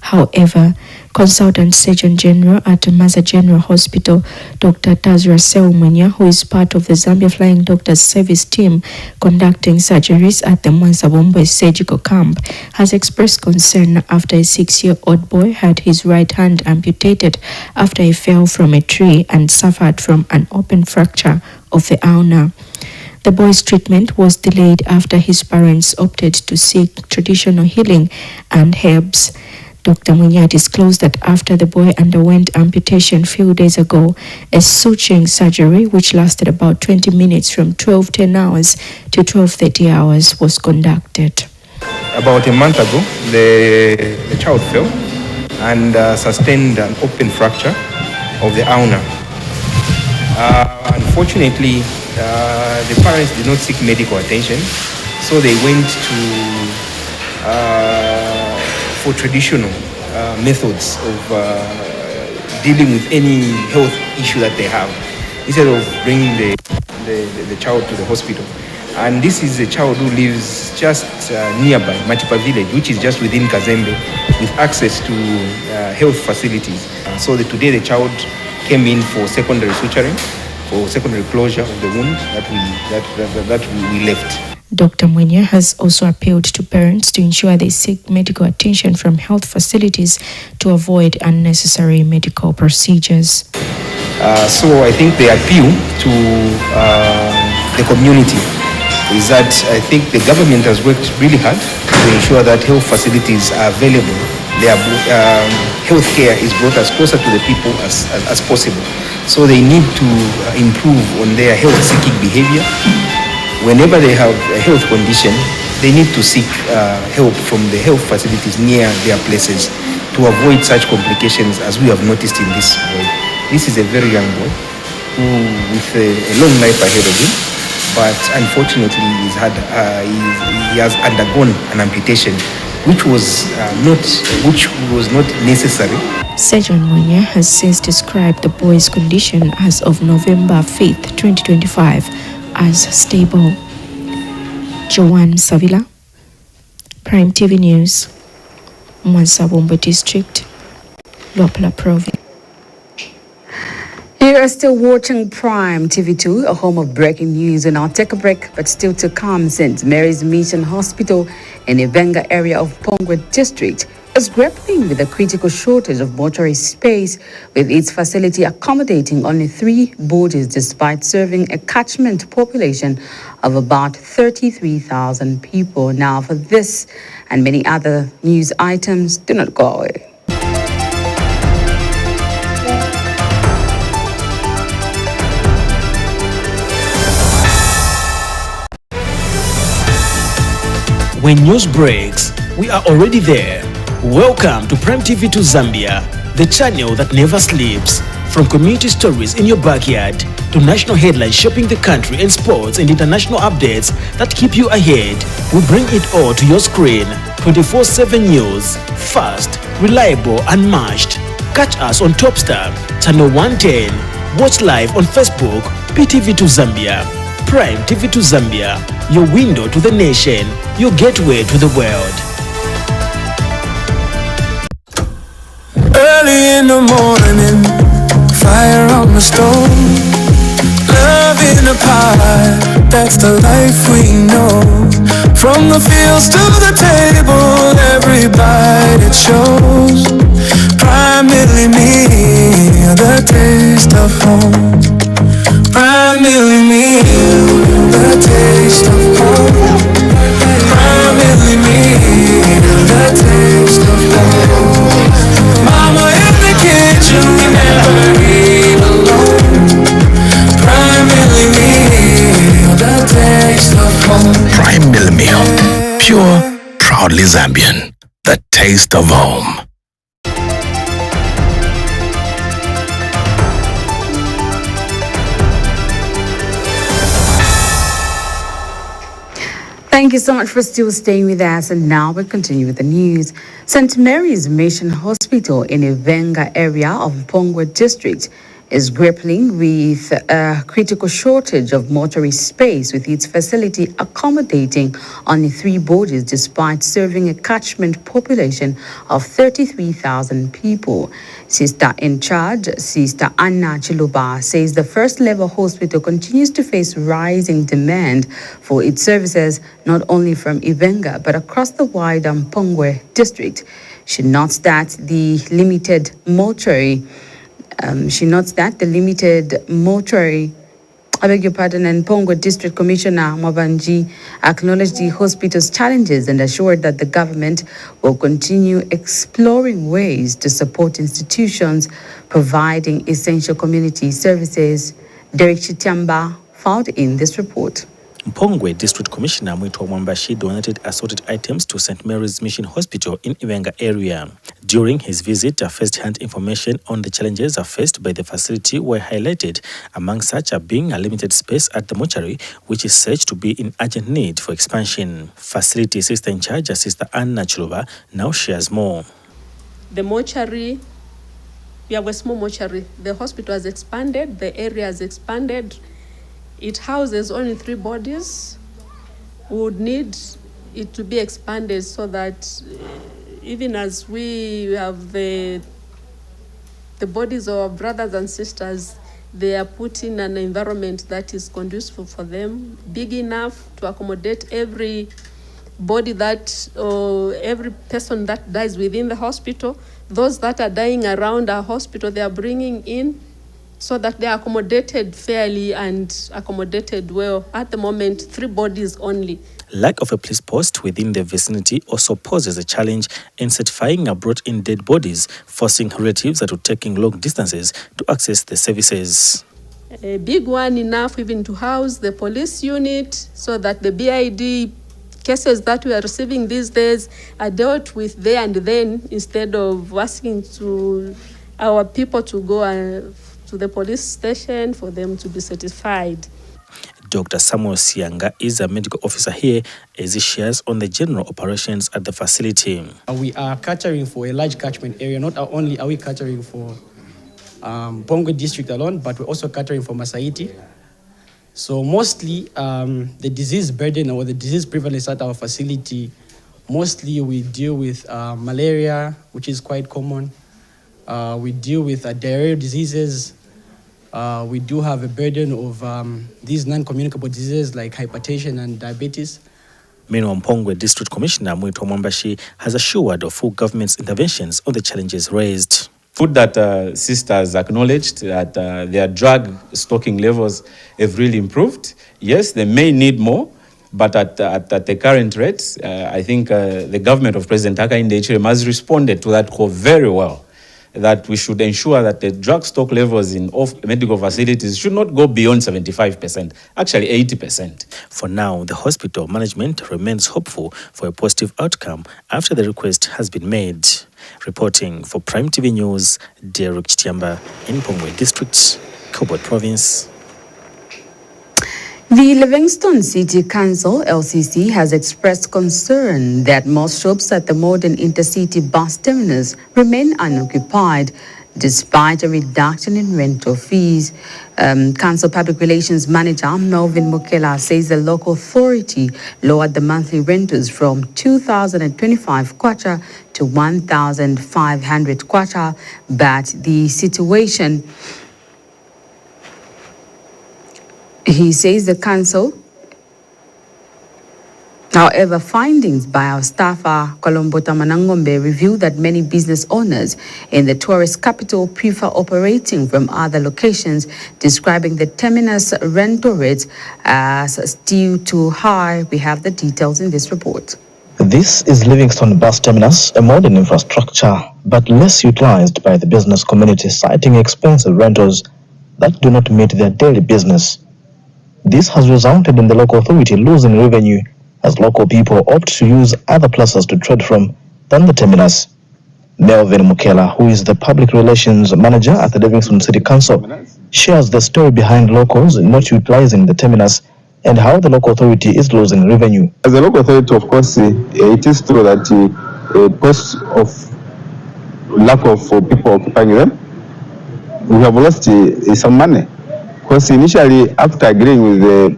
However, Consultant Surgeon General at Mansa General Hospital, Dr. Tazra Mwenya, who is part of the Zambia Flying Doctors Service team conducting surgeries at the Masawombe surgical camp, has expressed concern after a 6-year-old boy had his right hand amputated after he fell from a tree and suffered from an open fracture of the ulna. The boy's treatment was delayed after his parents opted to seek traditional healing and herbs. Dr. Mwenya disclosed that after the boy underwent amputation a few days ago, a suturing surgery, which lasted about 20 minutes from 12:10 hours to 12:30 hours, was conducted. About a month ago, the child fell and sustained an open fracture of the ulna. Unfortunately, the parents did not seek medical attention, so they went to for traditional methods of dealing with any health issue that they have, instead of bringing the child to the hospital. And this is a child who lives just nearby Matipa village, which is just within Kazembe, with access to health facilities. So today the child came in for secondary suturing, for secondary closure of the wound that we left. Dr. Mwenya has also appealed to parents to ensure they seek medical attention from health facilities to avoid unnecessary medical procedures. So I think the appeal to the community is that I think the government has worked really hard to ensure that health facilities are available. Health care is brought as closer to the people as possible. So they need to improve on their health-seeking behavior. Whenever they have a health condition, they need to seek help from the health facilities near their places to avoid such complications as we have noticed in this boy. This is a very young boy who, with a long life ahead of him, but unfortunately he has undergone an amputation, which was not necessary. Surgeon Mwenya has since described the boy's condition as of November 5th, 2025, as stable. Joan Savila, Prime TV News, Masawombe District, Lopela Province. You are still watching Prime TV2, a home of breaking news, and I'll take a break, but still to come. St. Mary's Mission Hospital in the Venga area of Pongwe District is grappling with a critical shortage of mortuary space, with its facility accommodating only 3 bodies despite serving a catchment population of about 33,000 people. Now, for this and many other news items, do not go away. When news breaks, we are already there. Welcome to Prime TV2 Zambia, the channel that never sleeps. From community stories in your backyard to national headlines shaping the country and sports and international updates that keep you ahead, we bring it all to your screen. 24/7 news, fast, reliable, unmatched. Catch us on Topstar, channel 110. Watch live on Facebook, Ptv2 Zambia. Prime TV2 Zambia, your window to the nation, your gateway to the world. in the morning, fire on the stove. Love in a pie, that's the life we know. From the fields to the table, every bite it shows. Primarily me, the taste of home. Primarily me, the taste of home. Primarily me, the taste of home. Mama in the kitchen, we never eat alone. Primarily me, the taste of home. Prime Mill Meal, pure, proudly Zambian, the taste of home. Thank you so much for still staying with us, and now we continue with the news. St. Mary's Mission Hospital in Ivenga area of Mpongwe district is grappling with a critical shortage of mortuary space, with its facility accommodating only 3 bodies despite serving a catchment population of 33,000 people. Sister in charge, Sister Anna Chiluba, says the first level hospital continues to face rising demand for its services, not only from Ivenga but across the wider Mpongwe district. She notes that the limited mortuary and Mpongwe District Commissioner Mwabanji acknowledged the hospital's challenges and assured that the government will continue exploring ways to support institutions providing essential community services. Derek Chitamba filed in this report. Mpongwe District Commissioner Mwitwa Mwambashi donated assorted items to St. Mary's Mission Hospital in Ivenga area. During his visit, first-hand information on the challenges faced by the facility were highlighted. Among such are being a limited space at the mortuary, which is said to be in urgent need for expansion. Facility Sister in charge, Sister Anna Chiluba, now shares more. The mortuary, we have a small mortuary. The hospital has expanded, the area has expanded. It houses only 3 bodies. We would need it to be expanded so that even as we have the bodies of our brothers and sisters, they are put in an environment that is conducive for them, big enough to accommodate every body that, or every person that dies within the hospital. Those that are dying around our hospital, they are bringing in so that they are accommodated fairly and accommodated well. At the moment, 3 bodies only. Lack of a police post within the vicinity also poses a challenge in certifying brought-in dead bodies, forcing relatives that are taking long distances to access the services. A big one enough even to house the police unit so that the BID cases that we are receiving these days are dealt with there and then, instead of asking to our people to go to the police station for them to be certified. Dr. Samuel Sianga is a medical officer here as he shares on the general operations at the facility. We are catering for a large catchment area. Not only are we catering for Mpongwe district alone, but we're also catering for Masaiti. So mostly the disease burden or the disease prevalence at our facility, mostly we deal with malaria, which is quite common. We deal with diarrheal diseases. We do have a burden of these non-communicable diseases like hypertension and diabetes. Meanwhile, Mpongwe District Commissioner Mwitwa Mwambashi has assured of full government's interventions on the challenges raised. Food that sisters acknowledged that their drug stocking levels have really improved. Yes, they may need more, but at the current rates, I think the government of President Hakainde Hichilema has responded to that call very well, that we should ensure that the drug stock levels in medical facilities should not go beyond 75%, actually 80%. For now, the hospital management remains hopeful for a positive outcome after the request has been made. Reporting for Prime TV News, Derek Chitiamba in Mpongwe District, Cobalt Province. The Livingstone City Council, LCC, has expressed concern that most shops at the modern intercity bus terminus remain unoccupied. despite a reduction in rental fees. Council Public Relations Manager Melvin Mukela says the local authority lowered the monthly rentals from 2,025 kwacha to 1,500 kwacha, but the situation, he says the council, however, findings by our staffer, Kolombota Manangombe, reveal that many business owners in the tourist capital prefer operating from other locations, describing the terminus rental rates as still too high. We have the details in this report. This is Livingston Bus Terminus, a modern infrastructure, but less utilized by the business community, citing expensive rentals that do not meet their daily business. This has resulted in the local authority losing revenue as local people opt to use other places to trade from than the terminus. Melvin Mukela, who is the public relations manager at the Livingston City Council, shares the story behind locals not utilizing the terminus and how the local authority is losing revenue. As a local authority, of course, it is true that because of lack of people occupying them, we have lost some money. Because initially, after agreeing with the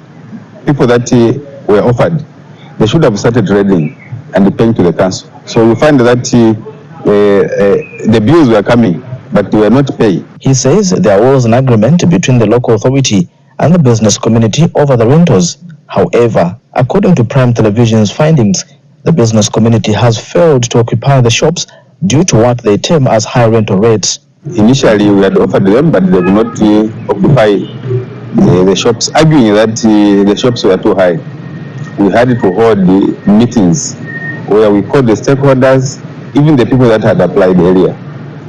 people that were offered, they should have started trading and paying to the council. So you find that the bills were coming, but they were not paying. He says there was an agreement between the local authority and the business community over the rentals. However, according to Prime Television's findings, the business community has failed to occupy the shops due to what they term as high rental rates. Initially, we had offered them, but they would not occupy the shops, arguing that the shops were too high. We had to hold the meetings where we called the stakeholders, even the people that had applied earlier,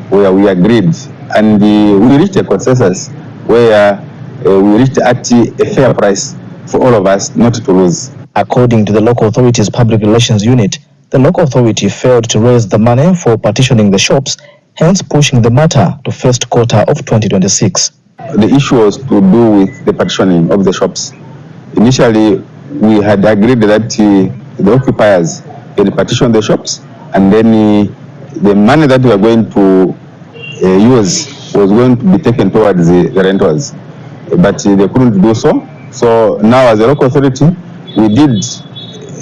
where we agreed, and we reached a consensus where we reached at a fair price for all of us not to lose. According to the local authority's public relations unit, the local authority failed to raise the money for partitioning the shops, hence pushing the matter to first quarter of 2026. The issue was to do with the partitioning of the shops. Initially, we had agreed that the occupiers will partition the shops, and then the money that we are going to use was going to be taken towards the rentals, but they couldn't do so. So now, as a local authority, we did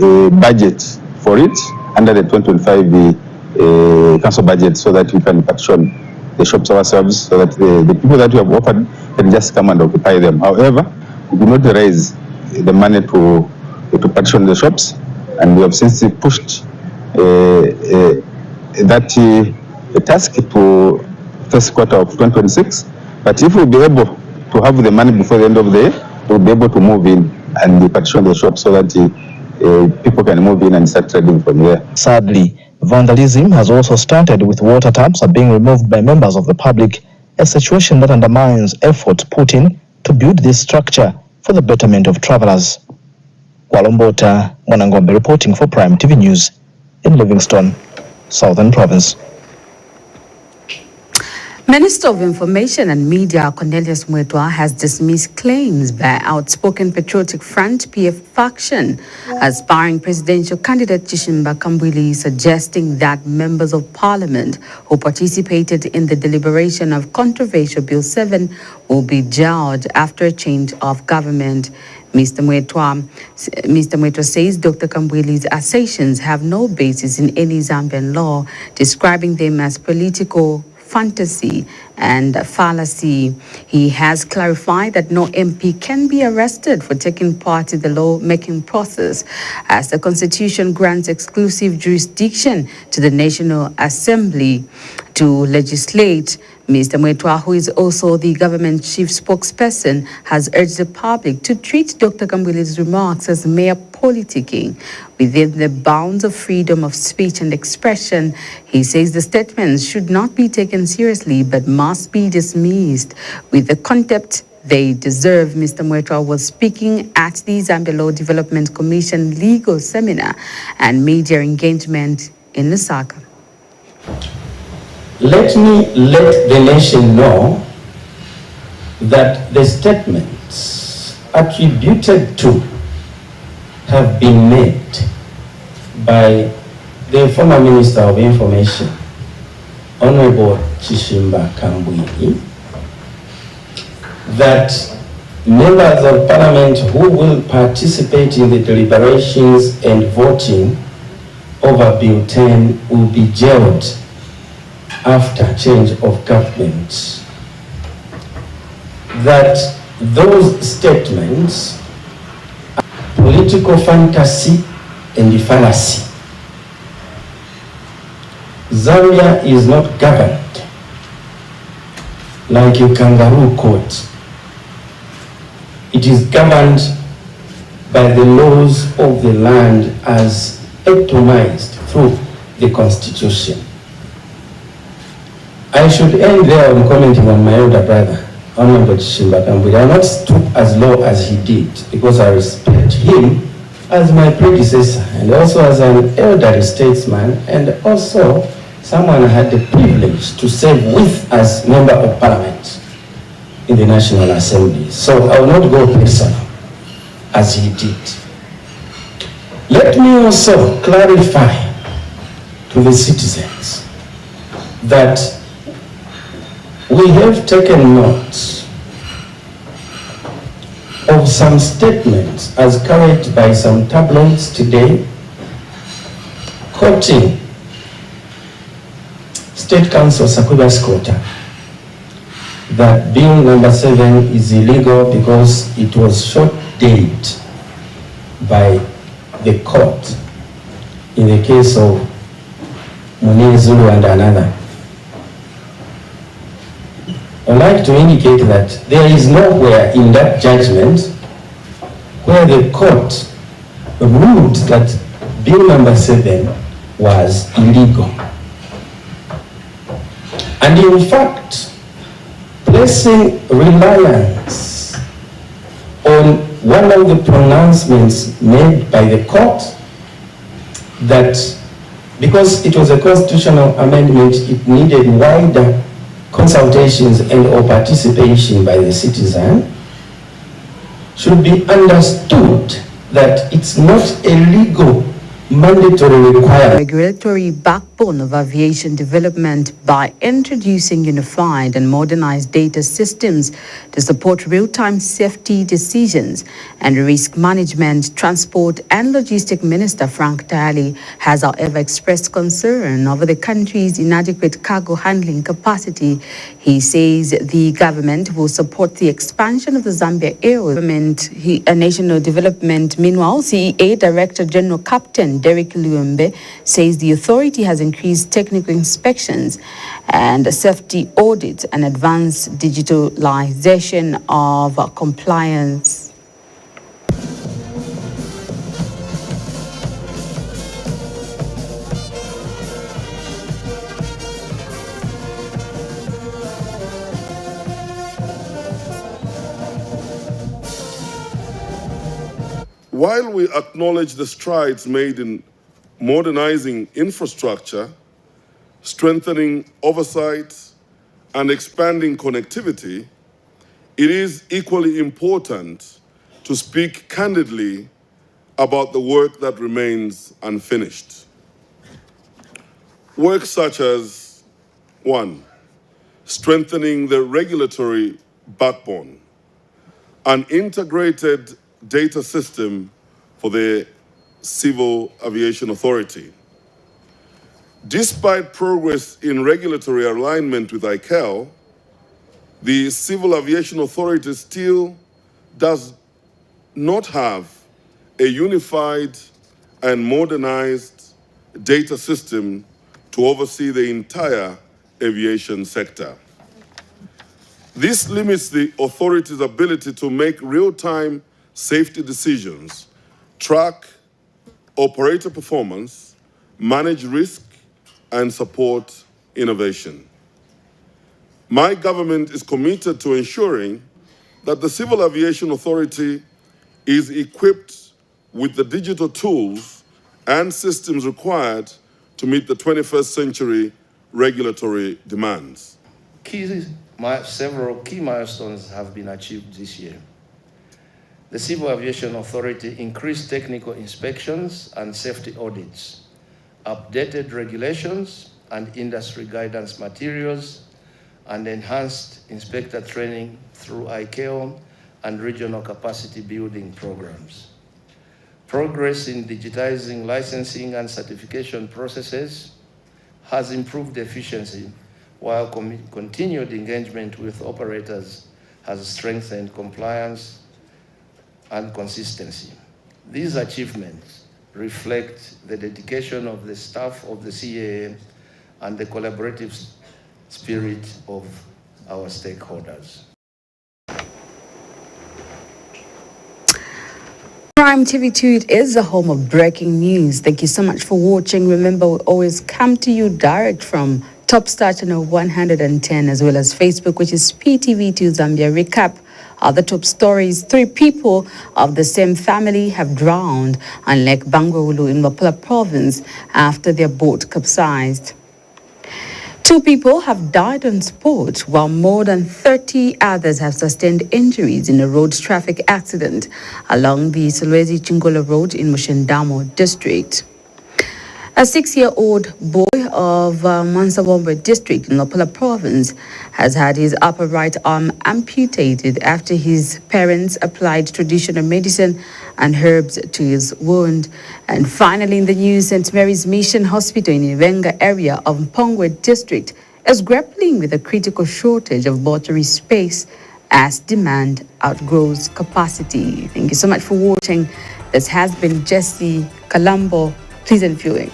a budget for it under the 2025 council budget, so that we can partition the shops ourselves, so that the people that we have offered can just come and occupy them. However, we did not raise the money to partition the shops, and we have since pushed that task to first quarter of 2026. But if we'll be able to have the money before the end of the year, we'll be able to move in and partition the shops so that people can move in and start trading from there. Sadly, vandalism has also started, with water taps are being removed by members of the public, a situation that undermines efforts put in to build this structure for the betterment of travelers. Kwalombota Mwanangombe reporting for Prime TV News in Livingston, Southern Province. Minister of Information and Media Cornelius Mwetwa has dismissed claims by outspoken Patriotic Front PF faction aspiring presidential candidate Chishimba Kambwili, suggesting that members of parliament who participated in the deliberation of controversial Bill 7 will be jailed after a change of government. Mr. Mwetwa says Dr. Kambwili's assertions have no basis in any Zambian law, describing them as political fantasy and fallacy. He has clarified that no MP can be arrested for taking part in the law-making process, as the Constitution grants exclusive jurisdiction to the National Assembly to legislate. Mr. Mwetwa, who is also the government chief spokesperson, has urged the public to treat Dr. Kambwili's remarks as mere politicking within the bounds of freedom of speech and expression. He says the statements should not be taken seriously but must be dismissed with the contempt they deserve. Mr. Mwetwa was speaking at the Zambia Law Development Commission legal seminar and media engagement in Lusaka. Let me let the nation know that the statements attributed to have been made by the former Minister of Information Honorable Chishimba Kambwini, that members of parliament who will participate in the deliberations and voting over Bill 10 will be jailed after change of government. That those statements are political fantasy and fallacy. Zambia is not governed like a kangaroo court. It is governed by the laws of the land as epitomized through the Constitution. I should end there on commenting on my elder brother, Honorable Chishimba Kambwini. I will not stoop as low as he did, because I respect him as my predecessor and also as an elderly statesman, and also someone I had the privilege to serve with as member of parliament in the National Assembly. So I will not go personal as he did. Let me also clarify to the citizens that we have taken note of some statements as carried by some tabloids today, quoting State Council Sakuba Squatter that Bill number 7 is illegal because it was short-dated by the court in the case of Munir Zulu and another. I'd like to indicate that there is nowhere in that judgment where the court ruled that Bill number 7 was illegal. And in fact, placing reliance on one of the pronouncements made by the court that because it was a constitutional amendment, it needed wider consultations and or participation by the citizen, should be understood that it's not a legal mandatory requirement. Regulatory backbone of aviation development by introducing unified and modernized data systems to support real-time safety decisions and risk management. Transport and Logistics Minister Frank Tali has, however, expressed concern over the country's inadequate cargo handling capacity. He says the government will support the expansion of the Zambia Air National Development. Meanwhile, CEA Director General Captain Derek Luembe says the authority has increased technical inspections and safety audits and advanced digitalization of compliance. While we acknowledge the strides made in modernizing infrastructure, strengthening oversight, and expanding connectivity, it is equally important to speak candidly about the work that remains unfinished. Work such as, 1, strengthening the regulatory backbone, an integrated data system for the Civil Aviation Authority. Despite progress in regulatory alignment with ICAO, the Civil Aviation Authority still does not have a unified and modernized data system to oversee the entire aviation sector. This limits the authority's ability to make real-time safety decisions, track operator performance, manage risk, and support innovation. My government is committed to ensuring that the Civil Aviation Authority is equipped with the digital tools and systems required to meet the 21st century regulatory demands. Several key milestones have been achieved this year. The Civil Aviation Authority increased technical inspections and safety audits, updated regulations, and industry guidance materials, and enhanced inspector training through ICAO and regional capacity building programs. Progress in digitizing licensing and certification processes has improved efficiency, while continued engagement with operators has strengthened compliance and consistency. These achievements reflect the dedication of the staff of the CAA and the collaborative spirit of our stakeholders. Prime TV2, it is the home of breaking news. Thank you so much for watching. Remember, we always come to you direct from Top Star Channel 110, as well as Facebook, which is Ptv2 Zambia. Recap of the top stories. 3 people of the same family have drowned on Lake Bangweulu in Mapula province after their boat capsized. 2 people have died on spot, while more than 30 others have sustained injuries in a road traffic accident along the Solwezi Chingola Road in Mushendamo district. A 6-year-old boy of Mansawombe district in Mapula province has had his upper right arm amputated after his parents applied traditional medicine and herbs to his wound. And finally, in the news, St. Mary's Mission Hospital in Ivenga area of Mpongwe district is grappling with a critical shortage of mortuary space as demand outgrows capacity. Thank you so much for watching. This has been Jesse Kalambo. Pleasant viewing.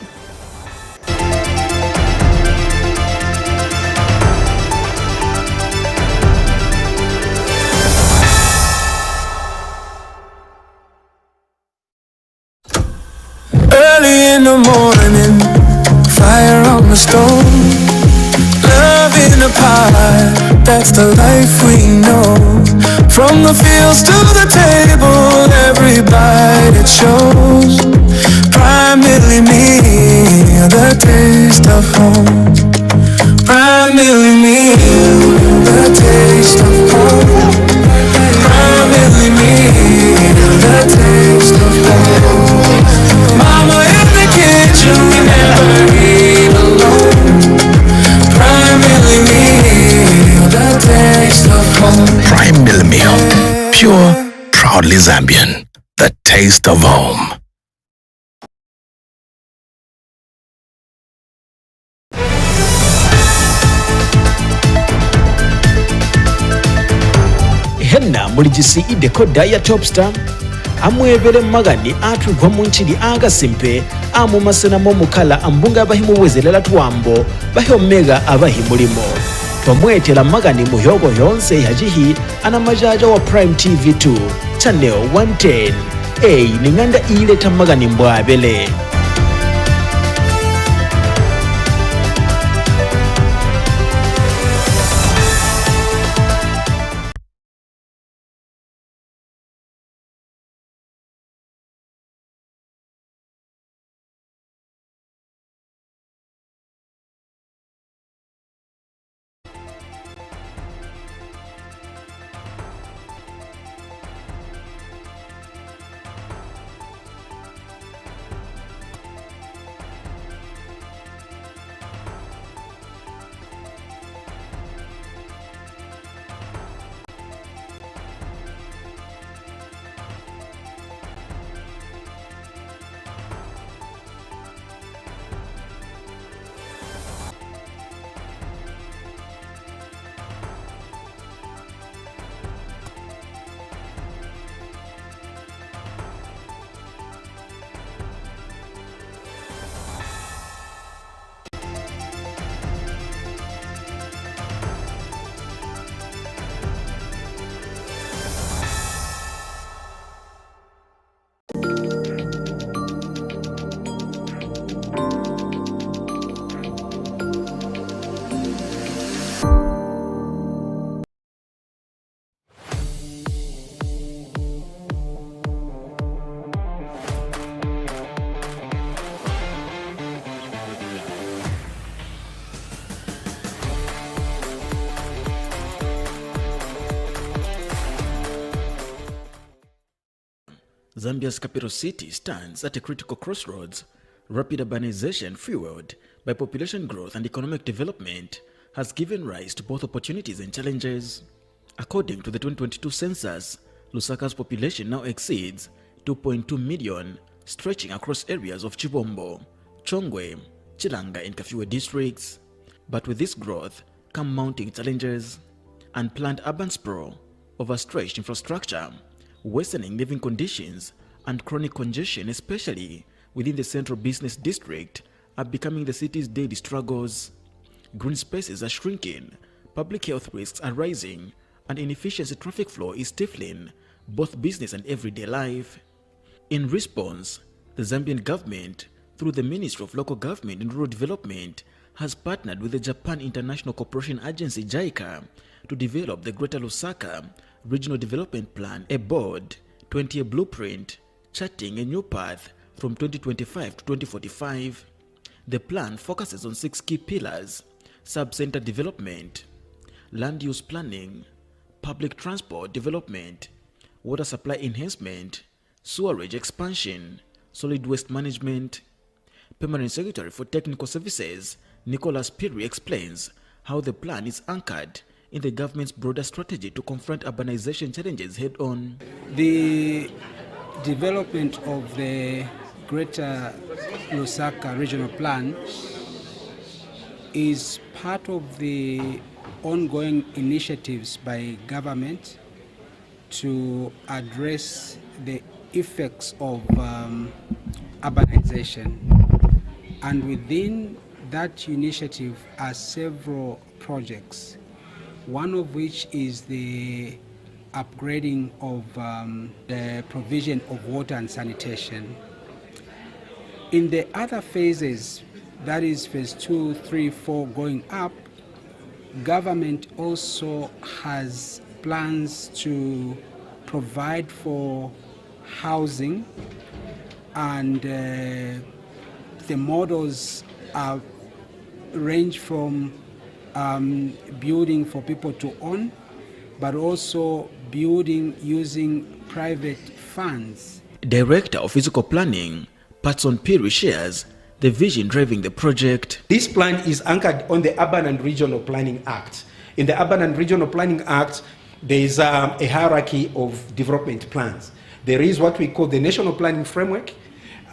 Early in the morning, fire on the stove, love in a pie, that's the life we know. From the fields to the table, every bite it shows. Primarily me, the taste of home. Primarily me, the taste of home. Primarily me, the taste of home. Mama in the kitchen, we never eat alone. Primarily meal, the taste of home. Prime Meal, pure, proudly Zambian, the taste of home. henna muligisi decoder ya Topstar amwebere magani atugwa munchiri agasimpe amumasena momukala ambunga abahimu wezelela tuwambo bahomega abahimulimo twamwetela magani muhyogo yonse yajihi ana majaja wa Prime TV2 channel 110 ninganda ileta magani mbwabele. Zambia's capital city stands at a critical crossroads Rapid urbanization fueled by population growth and economic development has given rise to both opportunities and challenges. According to the 2022 census, Lusaka's population now exceeds 2.2 million, stretching across areas of Chibombo, Chongwe, Chilanga and Kafue districts. But with this growth come mounting challenges: unplanned urban sprawl, overstretched infrastructure, worsening living conditions, and chronic congestion, especially within the central business district, are becoming the city's daily struggles. Green spaces are shrinking, public health risks are rising, and inefficient traffic flow is stifling both business and everyday life. In response, the Zambian government, through the Ministry of Local Government and Rural Development, has partnered with the Japan International Cooperation Agency JICA to develop the Greater Lusaka Regional Development Plan, a bold 20-year blueprint charting a new path from 2025 to 2045. The plan focuses on 6 key pillars: sub-center development, land use planning, public transport development, water supply enhancement, sewerage expansion, solid waste management. Permanent Secretary for Technical Services, Nicholas Piri, explains how the plan is anchored in the government's broader strategy to confront urbanization challenges head-on. The development of the Greater Lusaka Regional Plan is part of the ongoing initiatives by government to address the effects of urbanization. And within that initiative are several projects, one of which is the upgrading of the provision of water and sanitation. In the other phases, that is phase 2, 3, 4 going up, government also has plans to provide for housing, and the models range from building for people to own, but also building using private funds. Director of Physical Planning, Patson Piri, shares the vision driving the project. This plan is anchored on the Urban and Regional Planning Act. In the Urban and Regional Planning Act, there is a hierarchy of development plans. There is what we call the National Planning Framework,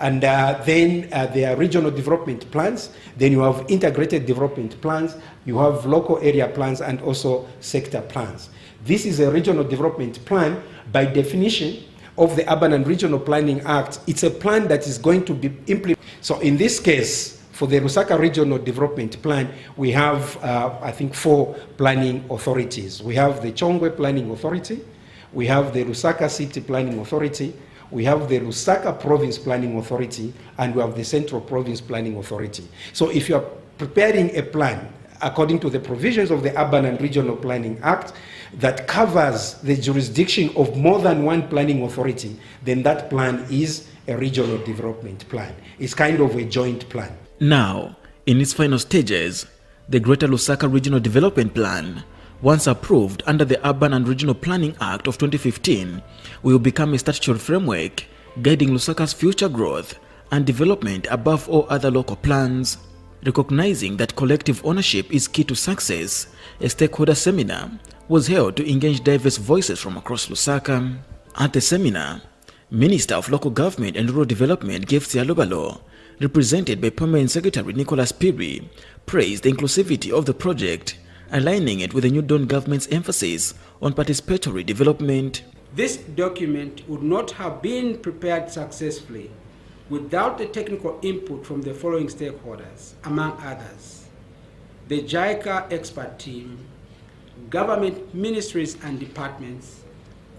and then there are regional development plans. Then you have integrated development plans, you have local area plans, and also sector plans. This is a regional development plan. By definition of the Urban and Regional Planning Act, it's a plan that is going to be implemented. So in this case, for the Lusaka Regional Development Plan, we have, I think, 4 planning authorities. We have the Chongwe Planning Authority, we have the Lusaka City Planning Authority, we have the Lusaka Province Planning Authority, and we have the Central Province Planning Authority. So if you are preparing a plan according to the provisions of the Urban and Regional Planning Act that covers the jurisdiction of more than one planning authority, then that plan is a regional development plan. It's kind of a joint plan. Now, in its final stages, the Greater Lusaka Regional Development Plan, once approved under the Urban and Regional Planning Act of 2015, will become a statutory framework guiding Lusaka's future growth and development above all other local plans. Recognizing that collective ownership is key to success, a stakeholder seminar was held to engage diverse voices from across Lusaka. At the seminar, Minister of Local Government and Rural Development Gefsi Alobalo, represented by Permanent Secretary Nicholas Piri, praised the inclusivity of the project, aligning it with the New Dawn government's emphasis on participatory development. This document would not have been prepared successfully without the technical input from the following stakeholders, among others: the JICA expert team, government ministries and departments,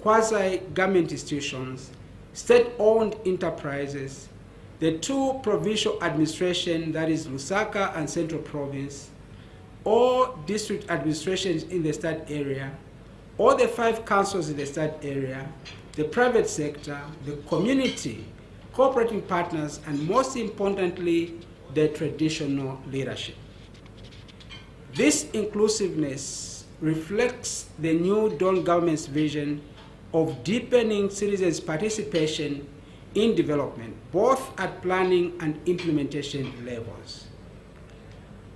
quasi-government institutions, state-owned enterprises, the 2 provincial administrations, that is Lusaka and Central Province, all district administrations in the state area, all the 5 councils in the state area, the private sector, the community, cooperating partners, and most importantly, the traditional leadership. This inclusiveness reflects the New Dawn government's vision of deepening citizens' participation in development, both at planning and implementation levels.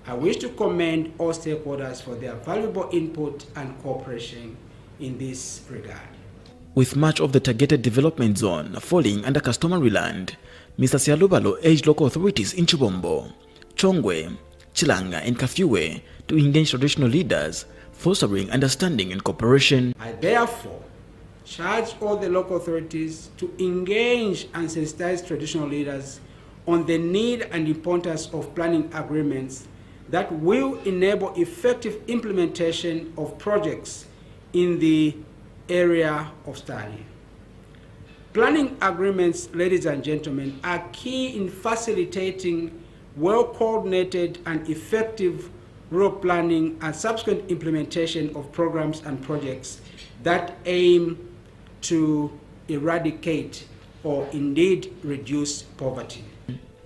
I wish to commend all stakeholders for their valuable input and cooperation in this regard. With much of the targeted development zone falling under customary land, Mr. Sialubalo urged local authorities in Chibombo, Chongwe, Chilanga and Kafiwe to engage traditional leaders, fostering understanding and cooperation. I therefore charge all the local authorities to engage and sensitize traditional leaders on the need and importance of planning agreements that will enable effective implementation of projects in the area of study. Planning agreements, ladies and gentlemen, are key in facilitating well-coordinated and effective rural planning and subsequent implementation of programs and projects that aim to eradicate or indeed reduce poverty.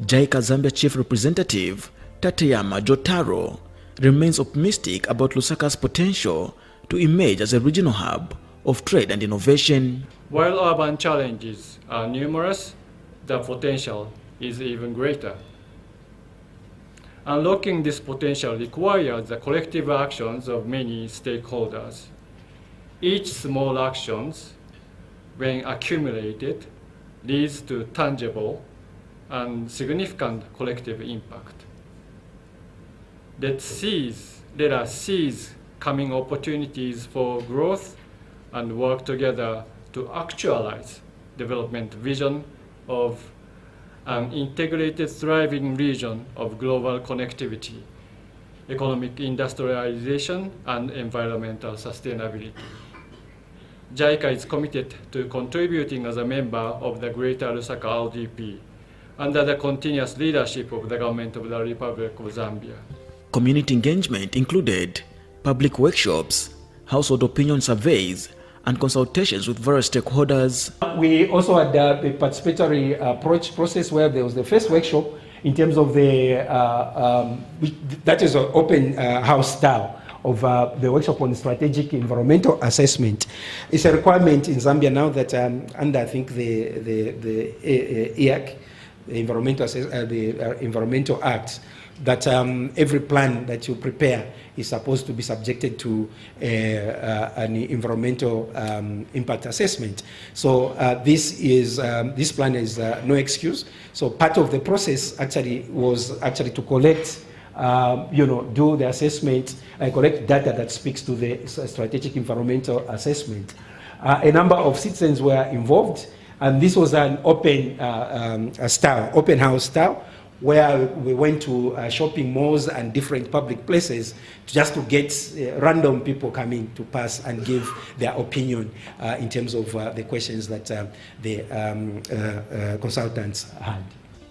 JICA Zambia Chief Representative Tateyama Jotaro remains optimistic about Lusaka's potential to emerge as a regional hub of trade and innovation. While urban challenges are numerous, the potential is even greater. Unlocking this potential requires the collective actions of many stakeholders. Each small action, when accumulated, leads to tangible and significant collective impact. Let us seize coming opportunities for growth and work together to actualize development vision of an integrated, thriving region of global connectivity, economic industrialization, and environmental sustainability. JICA is committed to contributing as a member of the Greater Lusaka LDP under the continuous leadership of the Government of the Republic of Zambia. Community engagement included public workshops, household opinion surveys, and consultations with various stakeholders. We also had a participatory approach process where there was the first workshop in terms of the, that is an open house style of the workshop on strategic environmental assessment. It's a requirement in Zambia now that under I think the EAC, the Environmental Act, that every plan that you prepare is supposed to be subjected to an environmental impact assessment. So this plan is no excuse. So part of the process actually was to collect, do the assessment, collect data that speaks to the strategic environmental assessment. A number of citizens were involved, and this was an open open house style, where we went to shopping malls and different public places just to get random people coming to pass and give their opinion in terms of the questions that the consultants had.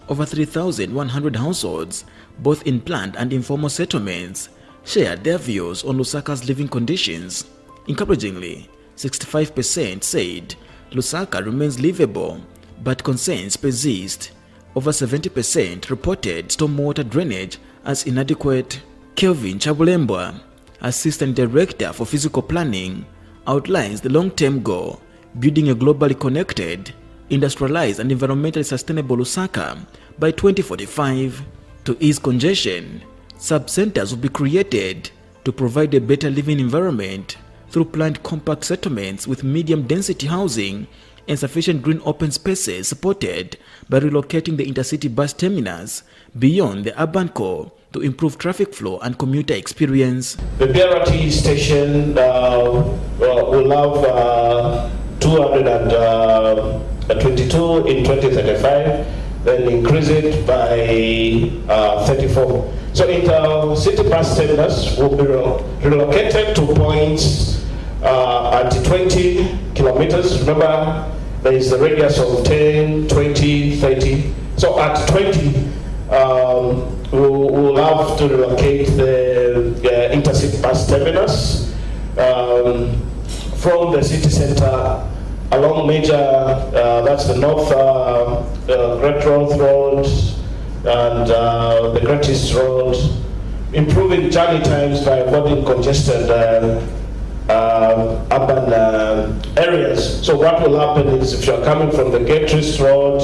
Over 3,100 households, both in planned and informal settlements, shared their views on Lusaka's living conditions. Encouragingly, 65% said Lusaka remains livable, but concerns persist. Over 70% reported stormwater drainage as inadequate. Kelvin Chabulembwa, Assistant Director for Physical Planning, outlines the long-term goal, building a globally connected, industrialized and environmentally sustainable Lusaka by 2045. To ease congestion, sub-centers will be created to provide a better living environment through planned compact settlements with medium-density housing and sufficient green open spaces, supported by relocating the intercity bus terminus beyond the urban core to improve traffic flow and commuter experience. The BRT station will have 222 in 2035, then increase it by 34. So intercity bus terminus will be relocated to points at 20 kilometers. Remember, there is a radius of 10, 20, 30. So at 20, we'll have to relocate the intercity bus terminus from the city center along major, that's the North Great North Road and the Great East Road, improving journey times by avoiding congested urban areas. So what will happen is if you're coming from the Gatris Road,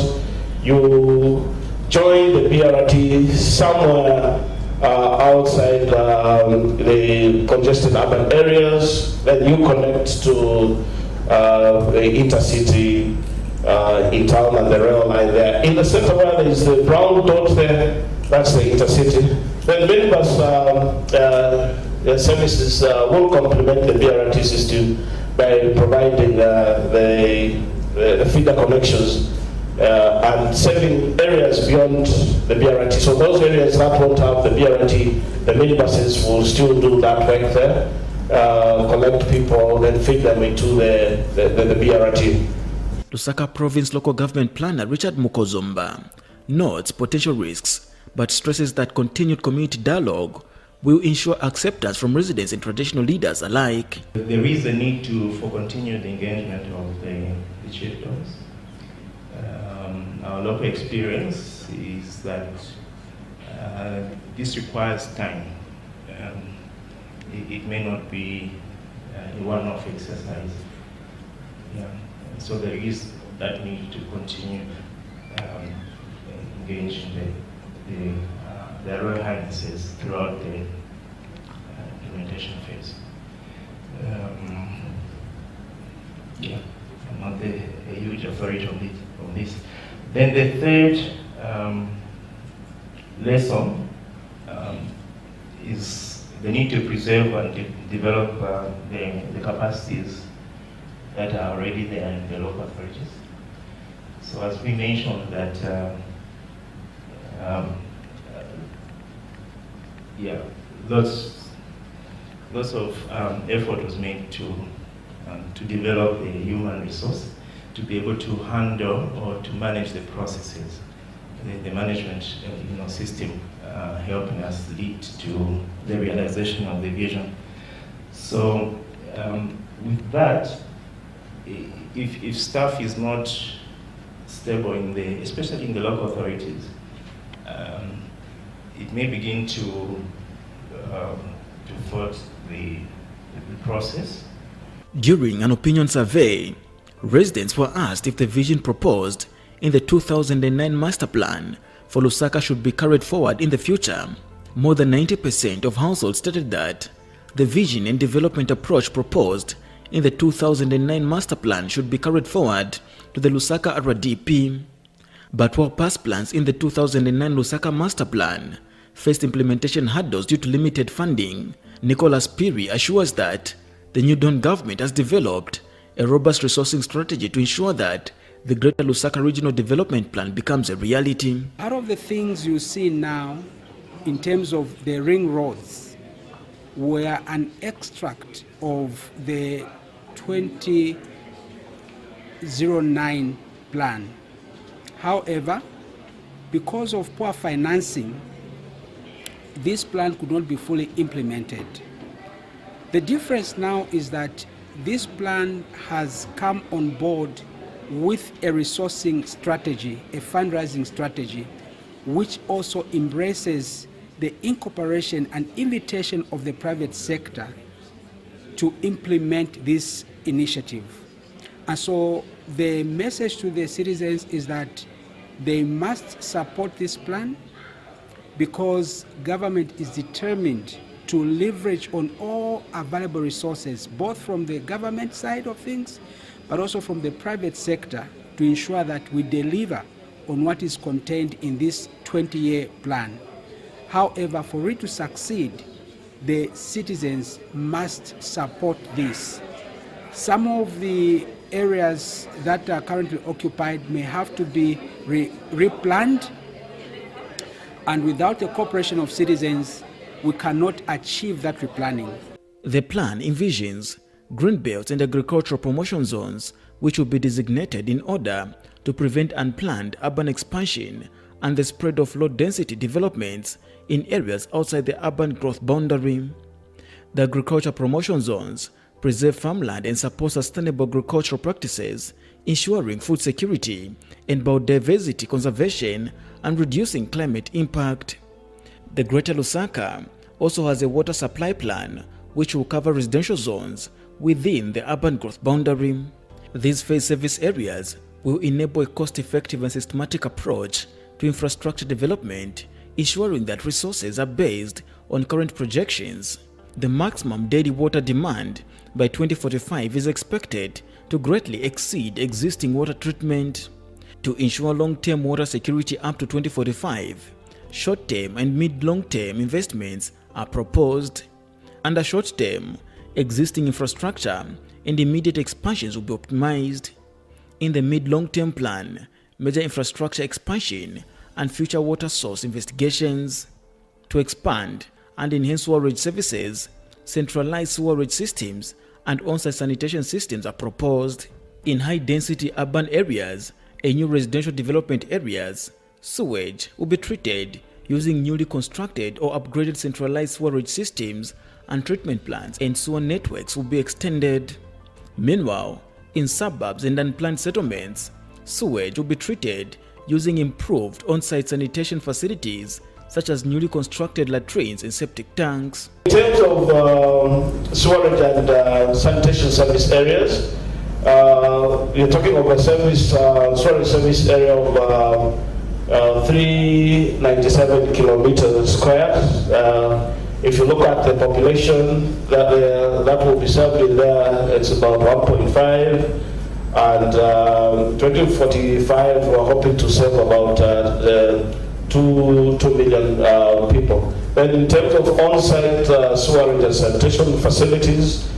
you join the BRT somewhere outside the congested urban areas, then you connect to the intercity in town and the rail line there. In the center where there is the brown dot there, that's the intercity. Then minibus services will complement the BRT system by providing the feeder connections and saving areas beyond the BRT. So those areas that won't have the BRT, the minibuses will still do that work there, collect people, then feed them into the BRT. Lusaka Province Local Government Planner Richard Mukozomba notes potential risks, but stresses that continued community dialogue will ensure acceptance from residents and traditional leaders alike. There is a need for continued engagement of the chieftains. Our local experience is that this requires time. It may not be a one-off exercise. Yeah. So there is that need to continue engaging the Royal Highnesses throughout the implementation phase. Yeah, I'm not a huge authority on this. Then the third lesson is the need to preserve and develop the capacities that are already there in the local authorities. So as we mentioned that lots of effort was made to develop the human resource to be able to handle or to manage the processes, the management system helping us lead to the realization of the vision. So with that, if staff is not stable especially in the local authorities, it may begin to thwart the process. During an opinion survey, residents were asked if the vision proposed in the 2009 master plan for Lusaka should be carried forward in the future. More than 90% of households stated that the vision and development approach proposed in the 2009 master plan should be carried forward to the Lusaka RDP. But while past plans in the 2009 Lusaka master plan faced implementation hurdles due to limited funding, Nicholas Piri assures that the New Dawn government has developed a robust resourcing strategy to ensure that the Greater Lusaka Regional Development Plan becomes a reality. Out of the things you see now in terms of the ring roads were an extract of the 2009 plan. However, because of poor financing, this plan could not be fully implemented. The difference now is that this plan has come on board with a resourcing strategy, a fundraising strategy, which also embraces the incorporation and invitation of the private sector to implement this initiative. And so the message to the citizens is that they must support this plan because government is determined to leverage on all available resources, both from the government side of things, but also from the private sector, to ensure that we deliver on what is contained in this 20-year plan. However, for it to succeed, the citizens must support this. Some of the areas that are currently occupied may have to be replanned, and without the cooperation of citizens, we cannot achieve that replanning. The plan envisions green belts and agricultural promotion zones, which will be designated in order to prevent unplanned urban expansion and the spread of low-density developments in areas outside the urban growth boundary. The agriculture promotion zones preserve farmland and support sustainable agricultural practices, ensuring food security and biodiversity conservation and reducing climate impact. The Greater Lusaka also has a water supply plan which will cover residential zones within the urban growth boundary. These phase service areas will enable a cost-effective and systematic approach to infrastructure development, ensuring that resources are based on current projections. The maximum daily water demand by 2045 is expected to greatly exceed existing water treatment. To ensure long-term water security up to 2045, short-term and mid-long-term investments are proposed. Under short-term, existing infrastructure and immediate expansions will be optimized. In the mid-long-term plan, major infrastructure expansion and future water source investigations. To expand and enhance sewerage services, centralized sewerage systems and on-site sanitation systems are proposed. In high-density urban areas and new residential development areas, sewage will be treated using newly constructed or upgraded centralized sewerage systems, and treatment plants and sewer networks will be extended. Meanwhile, in suburbs and unplanned settlements, sewage will be treated using improved on-site sanitation facilities such as newly constructed latrines and septic tanks. In terms of sewerage and sanitation service areas, you're talking of a sewerage service area of 397 kilometers square. If you look at the population that will be served in there, it's about 1.5. And 2045, we're hoping to serve about 2 million people. Then in terms of on-site sewerage and sanitation facilities,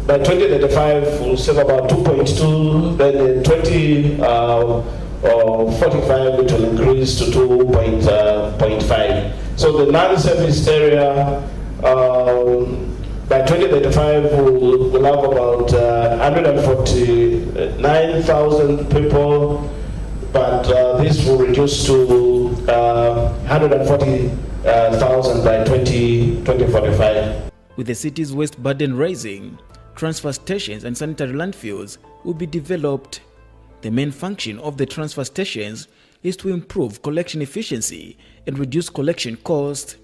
by 2035, we'll serve about 2.2, then in 2045, it will increase to 2.5. So the non-service area, by 2035, we'll have about 149,000 people, but this will reduce to 140,000 by 2045. With the city's waste burden rising, transfer stations and sanitary landfills will be developed. The main function of the transfer stations is to improve collection efficiency and reduce collection costs.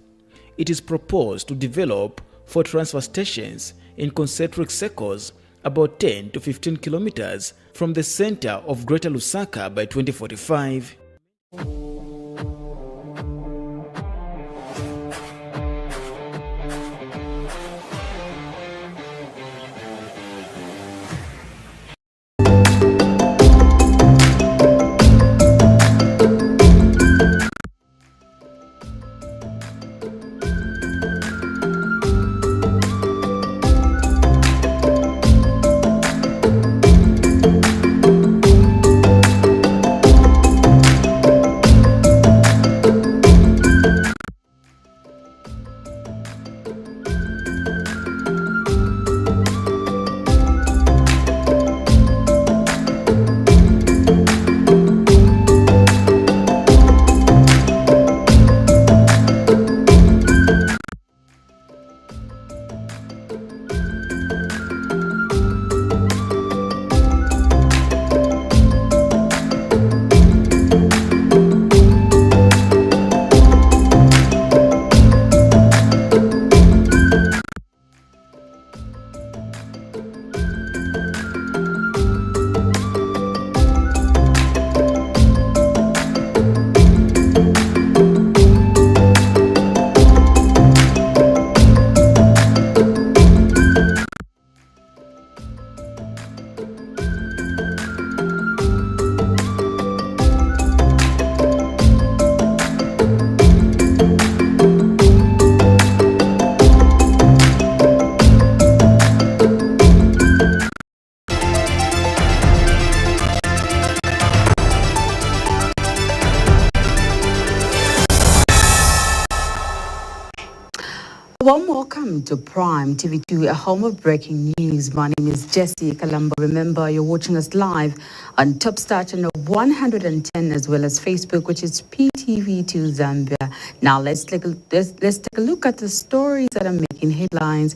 It is proposed to develop 4 transfer stations in concentric circles about 10 to 15 kilometers from the center of Greater Lusaka by 2045. Warm welcome to Prime TV2, a home of breaking news. My name is Jessie Kalamba. Remember, you're watching us live on Top Star channel 110, as well as Facebook, which is Ptv2 Zambia. Now let's take a look at the stories that are making headlines.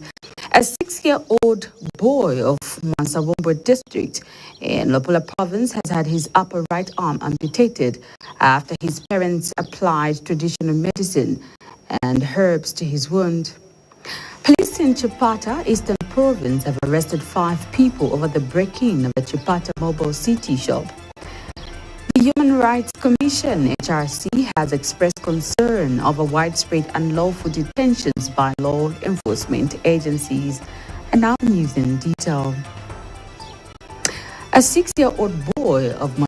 A 6-year-old boy of Mansawombo district in Lopula province has had his upper right arm amputated after his parents applied traditional medicine and herbs to his wound. Police in Chipata, Eastern Province, have arrested 5 people over the break-in of a Chipata Mobile City shop. The Human Rights Commission, HRC, has expressed concern over widespread unlawful detentions by law enforcement agencies. And now news in detail. A 6-year-old boy of my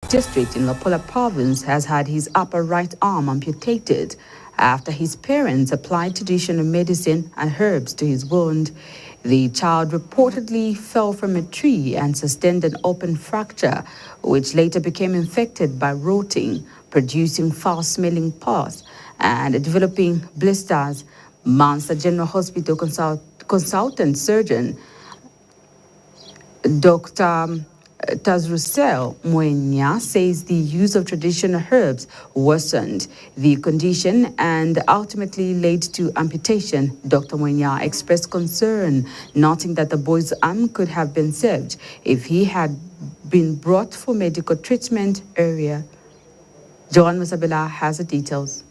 district in Lapola Province has had his upper right arm amputated after his parents applied traditional medicine and herbs to his wound. The child reportedly fell from a tree and sustained an open fracture, which later became infected by rotting, producing foul-smelling pus and developing blisters. Mansa General Hospital consultant surgeon Dr. Tazrusel Mwenya says the use of traditional herbs worsened the condition and ultimately led to amputation. Dr. Mwenya expressed concern, noting that the boy's arm could have been saved if he had been brought for medical treatment earlier. Joan Musabela has the details.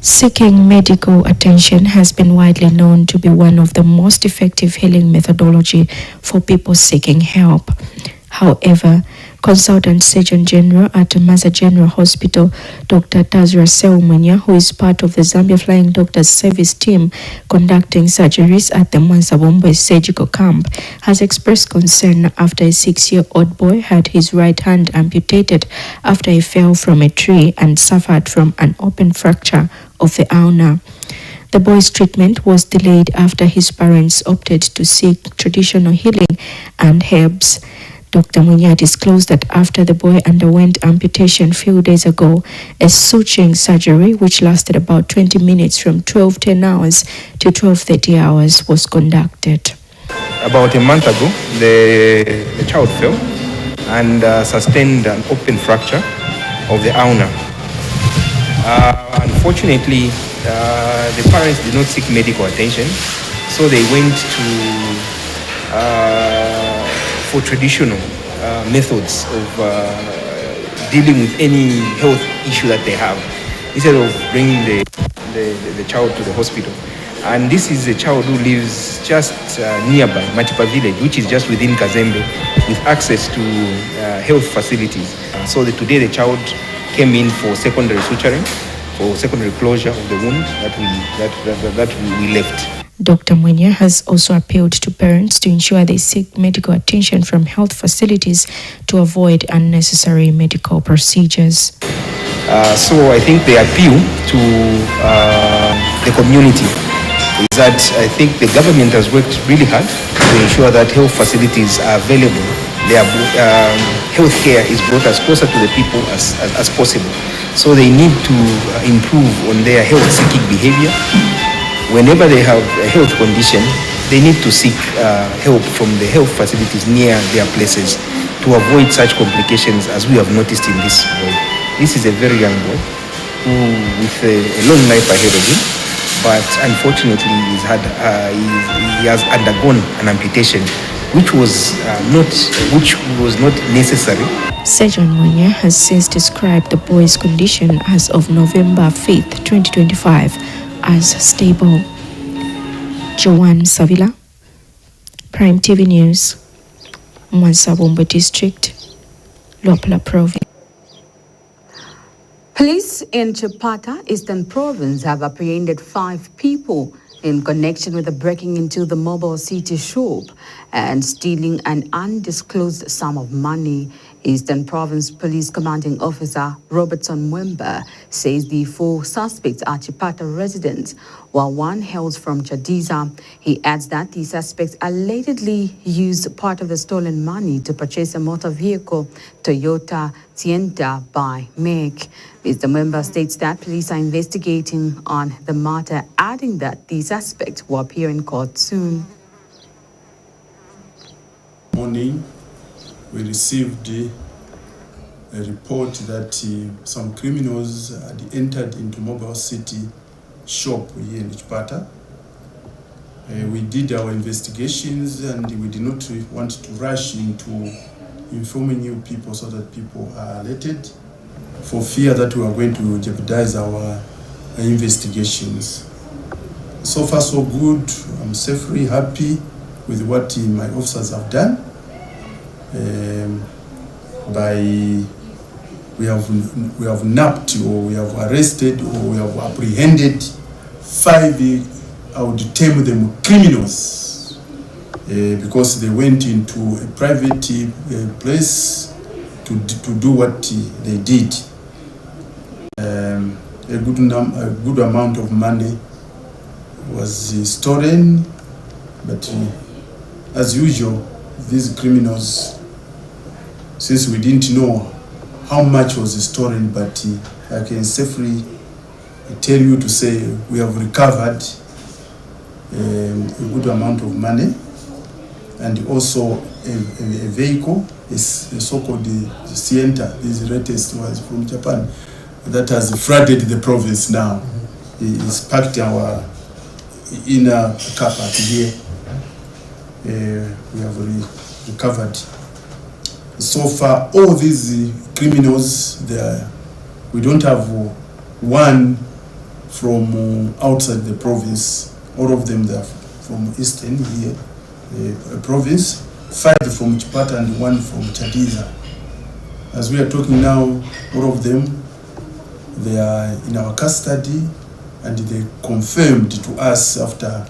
Seeking medical attention has been widely known to be one of the most effective healing methodology for people seeking help. However, Consultant Surgeon General at Masa General Hospital, Dr. Tazrusel Mwenya, who is part of the Zambia Flying Doctors Service team conducting surgeries at the Mwanza surgical camp, has expressed concern after a 6-year-old boy had his right hand amputated after he fell from a tree and suffered from an open fracture of the ulna. The boy's treatment was delayed after his parents opted to seek traditional healing and herbs. Dr. Mwenya disclosed that after the boy underwent amputation a few days ago, a suturing surgery, which lasted about 20 minutes from 12:10 hours to 12:30 hours, was conducted. About a month ago, the child fell and sustained an open fracture of the ulna. Unfortunately, the parents did not seek medical attention, so they went to for traditional methods of dealing with any health issue that they have, instead of bringing the child to the hospital. And this is a child who lives just nearby Matipa village, which is just within Kazembe, with access to health facilities. So today the child came in for secondary suturing, for secondary closure of the wound that we left. Dr. Mwenya has also appealed to parents to ensure they seek medical attention from health facilities to avoid unnecessary medical procedures. So I think the appeal to the community is that I think the government has worked really hard to ensure that health facilities are available. Healthcare is brought as closer to the people as possible. So they need to improve on their health-seeking behavior. Whenever they have a health condition, they need to seek help from the health facilities near their places to avoid such complications as we have noticed in this boy. This is a very young boy who, with a long life ahead of him, but unfortunately he has undergone an amputation, which was not necessary. Surgeon Mwenya has since described the boy's condition as of November 5th, 2025 as stable. Joanne Savila, Prime TV News, Mwanza District, Luapula Province. Police in Chipata, Eastern Province, have apprehended 5 people in connection with the breaking into the mobile city shop and stealing an undisclosed sum of money. Eastern Province Police Commanding Officer Robertson Mwemba says the 4 suspects are Chipata residents, while one hails from Chadiza. He adds that the suspects allegedly used part of the stolen money to purchase a motor vehicle, Toyota Tienta by Meg. Mr. Mwemba states that police are investigating on the matter, adding that the suspects will appear in court soon. Morning, we received a report that some criminals had entered into Mobile City shop here in Chipata. We did our investigations and we did not want to rush into informing you people so that people are alerted, for fear that we are going to jeopardize our investigations. So far so good. I'm safely happy with what my officers have done. We have nabbed, or we have arrested, or we have apprehended 5, I would term them criminals, because they went into a private place to do what they did. A good amount of money was stolen, but as usual, these criminals, since we didn't know how much was stolen, but I can safely tell you to say we have recovered a good amount of money, and also a vehicle, is a so-called Sienta, this latest was from Japan, that has flooded the province now. It's packed our inner car park here. We have recovered. So far, all these criminals, we don't have one from outside the province. All of them, they are from Eastern here, province. 5 from Chipata and 1 from Chadiza. As we are talking now, all of them, they are in our custody, and they confirmed to us after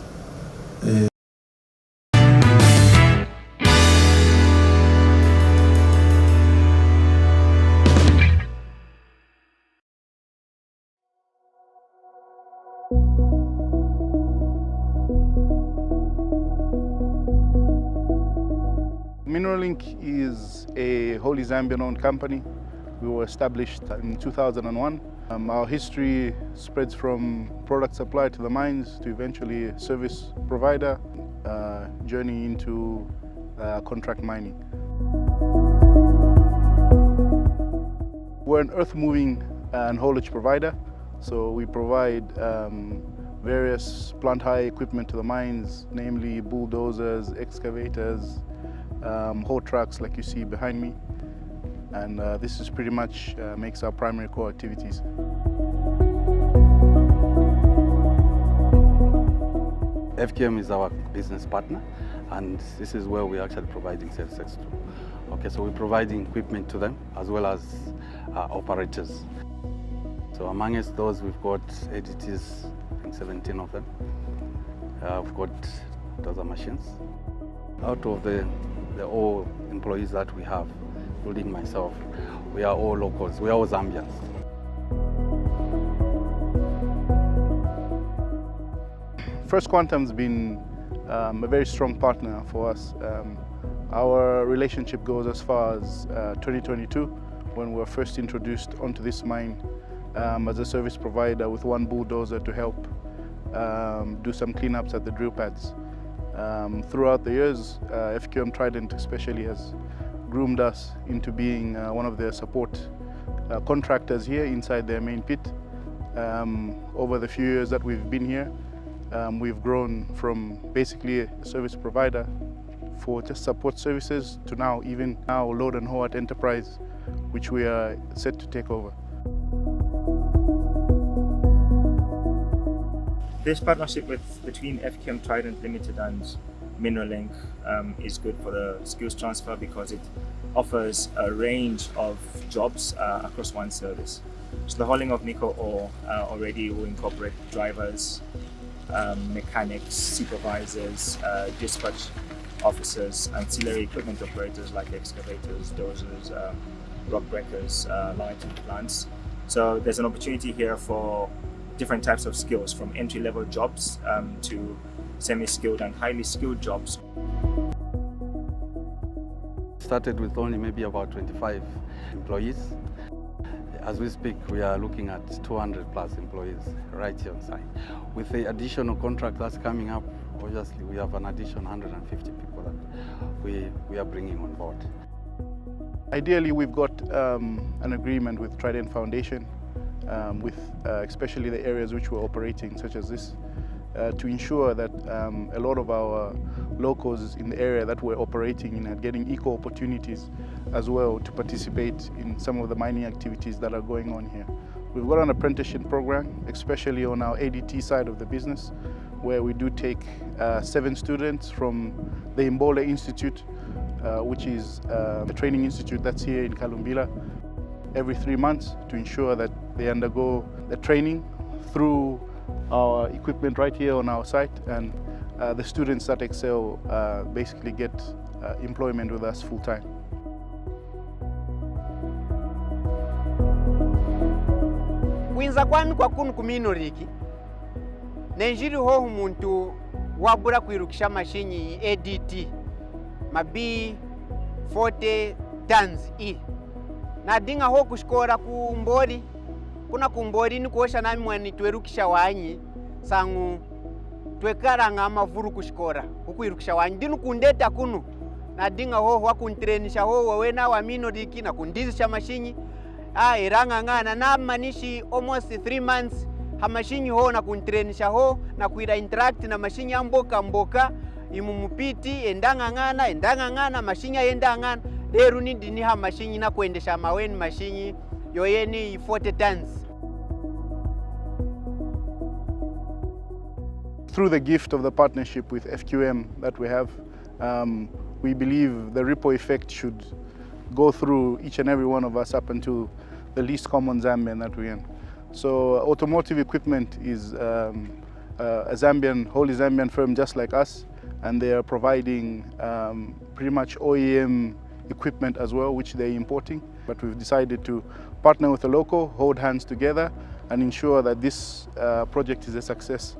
Mineralink is a wholly Zambian-owned company. We were established in 2001. Our history spreads from product supply to the mines to eventually a service provider, journey into contract mining. We're an earth-moving and haulage provider, so we provide various plant hire equipment to the mines, namely bulldozers, excavators, haul trucks like you see behind me, and this is pretty much makes our primary core activities. FKM is our business partner, and this is where we're actually providing services to. Okay, so we're providing equipment to them as well as operators. So amongst those, we've got ADTs, I think 17 of them. We've got dozer machines. Out of the all employees that we have, including myself, we are all locals, we are all Zambians. First Quantum's been a very strong partner for us. Our relationship goes as far as 2022, when we were first introduced onto this mine as a service provider with 1 bulldozer to help do some cleanups at the drill pads. Throughout the years, FQM Trident especially has groomed us into being one of their support contractors here inside their main pit. Over the few years that we've been here, we've grown from basically a service provider for just support services to now load and haul at enterprise, which we are set to take over. This partnership between FKM Trident Limited and Mineralink is good for the skills transfer because it offers a range of jobs across one service. So the hauling of nickel ore already will incorporate drivers, mechanics, supervisors, dispatch officers, ancillary equipment operators like excavators, dozers, rock breakers, lighting plants. So there's an opportunity here for different types of skills, from entry-level jobs to semi-skilled and highly skilled jobs. Started with only maybe about 25 employees. As we speak, we are looking at 200 plus employees right here on site. With the additional contract that's coming up, obviously we have an additional 150 people that we are bringing on board. Ideally, we've got an agreement with Trident Foundation, with especially the areas which we're operating, such as this, to ensure that a lot of our locals in the area that we're operating in are getting equal opportunities as well to participate in some of the mining activities that are going on here. We've got an apprenticeship program, especially on our ADT side of the business, where we do take 7 students from the Imbole Institute, which is a training institute that's here in Kalumbila, every 3 months to ensure that they undergo the training through our equipment right here on our site, and the students that excel basically get employment with us full time. Kuinza kwami kwa kunu kuminoriki nenjiri ho umuntu wabura kwirukisha mashinyi ADT mabi 40 tons nadinga ho kushikora ku Mbori kuna kumbori ni kuosha nami mwani twerukisha wanyi sangu twekaranga amavuru kushikora kukwirukisha wanyi dinu kundeta kunu nadinga ho wakuntrenisha ho wawena wa minoriki na kundizisha mashinyi iranga ngana na manishi almost 3 months hamashinyi ho na kuntrenisha ho na kuira interact na mashinyi amboka mboka imumupiti endanga ngana mashinya yenda ngana leru ni dini hamashinyi na kuendesha maweni mashinyi yoyeni 40 tons. Through the gift of the partnership with FQM that we have, we believe the ripple effect should go through each and every one of us up until the least common Zambian that we're in. So automotive equipment is a wholly Zambian firm just like us, and they are providing pretty much OEM equipment as well, which they're importing. But we've decided to partner with a local, hold hands together, and ensure that this project is a success.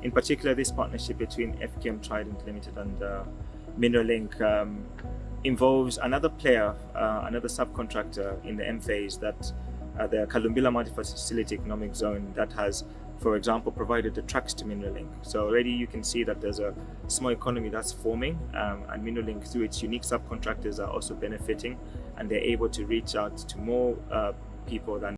In particular, this partnership between FQM Trident Limited and Mineralink involves another player, another subcontractor in the M phase, that the Kalumbila Multi-Facility Economic Zone that has, for example, provided the trucks to Mineralink. So already you can see that there's a small economy that's forming, and Mineralink, through its unique subcontractors, are also benefiting, and they're able to reach out to more people than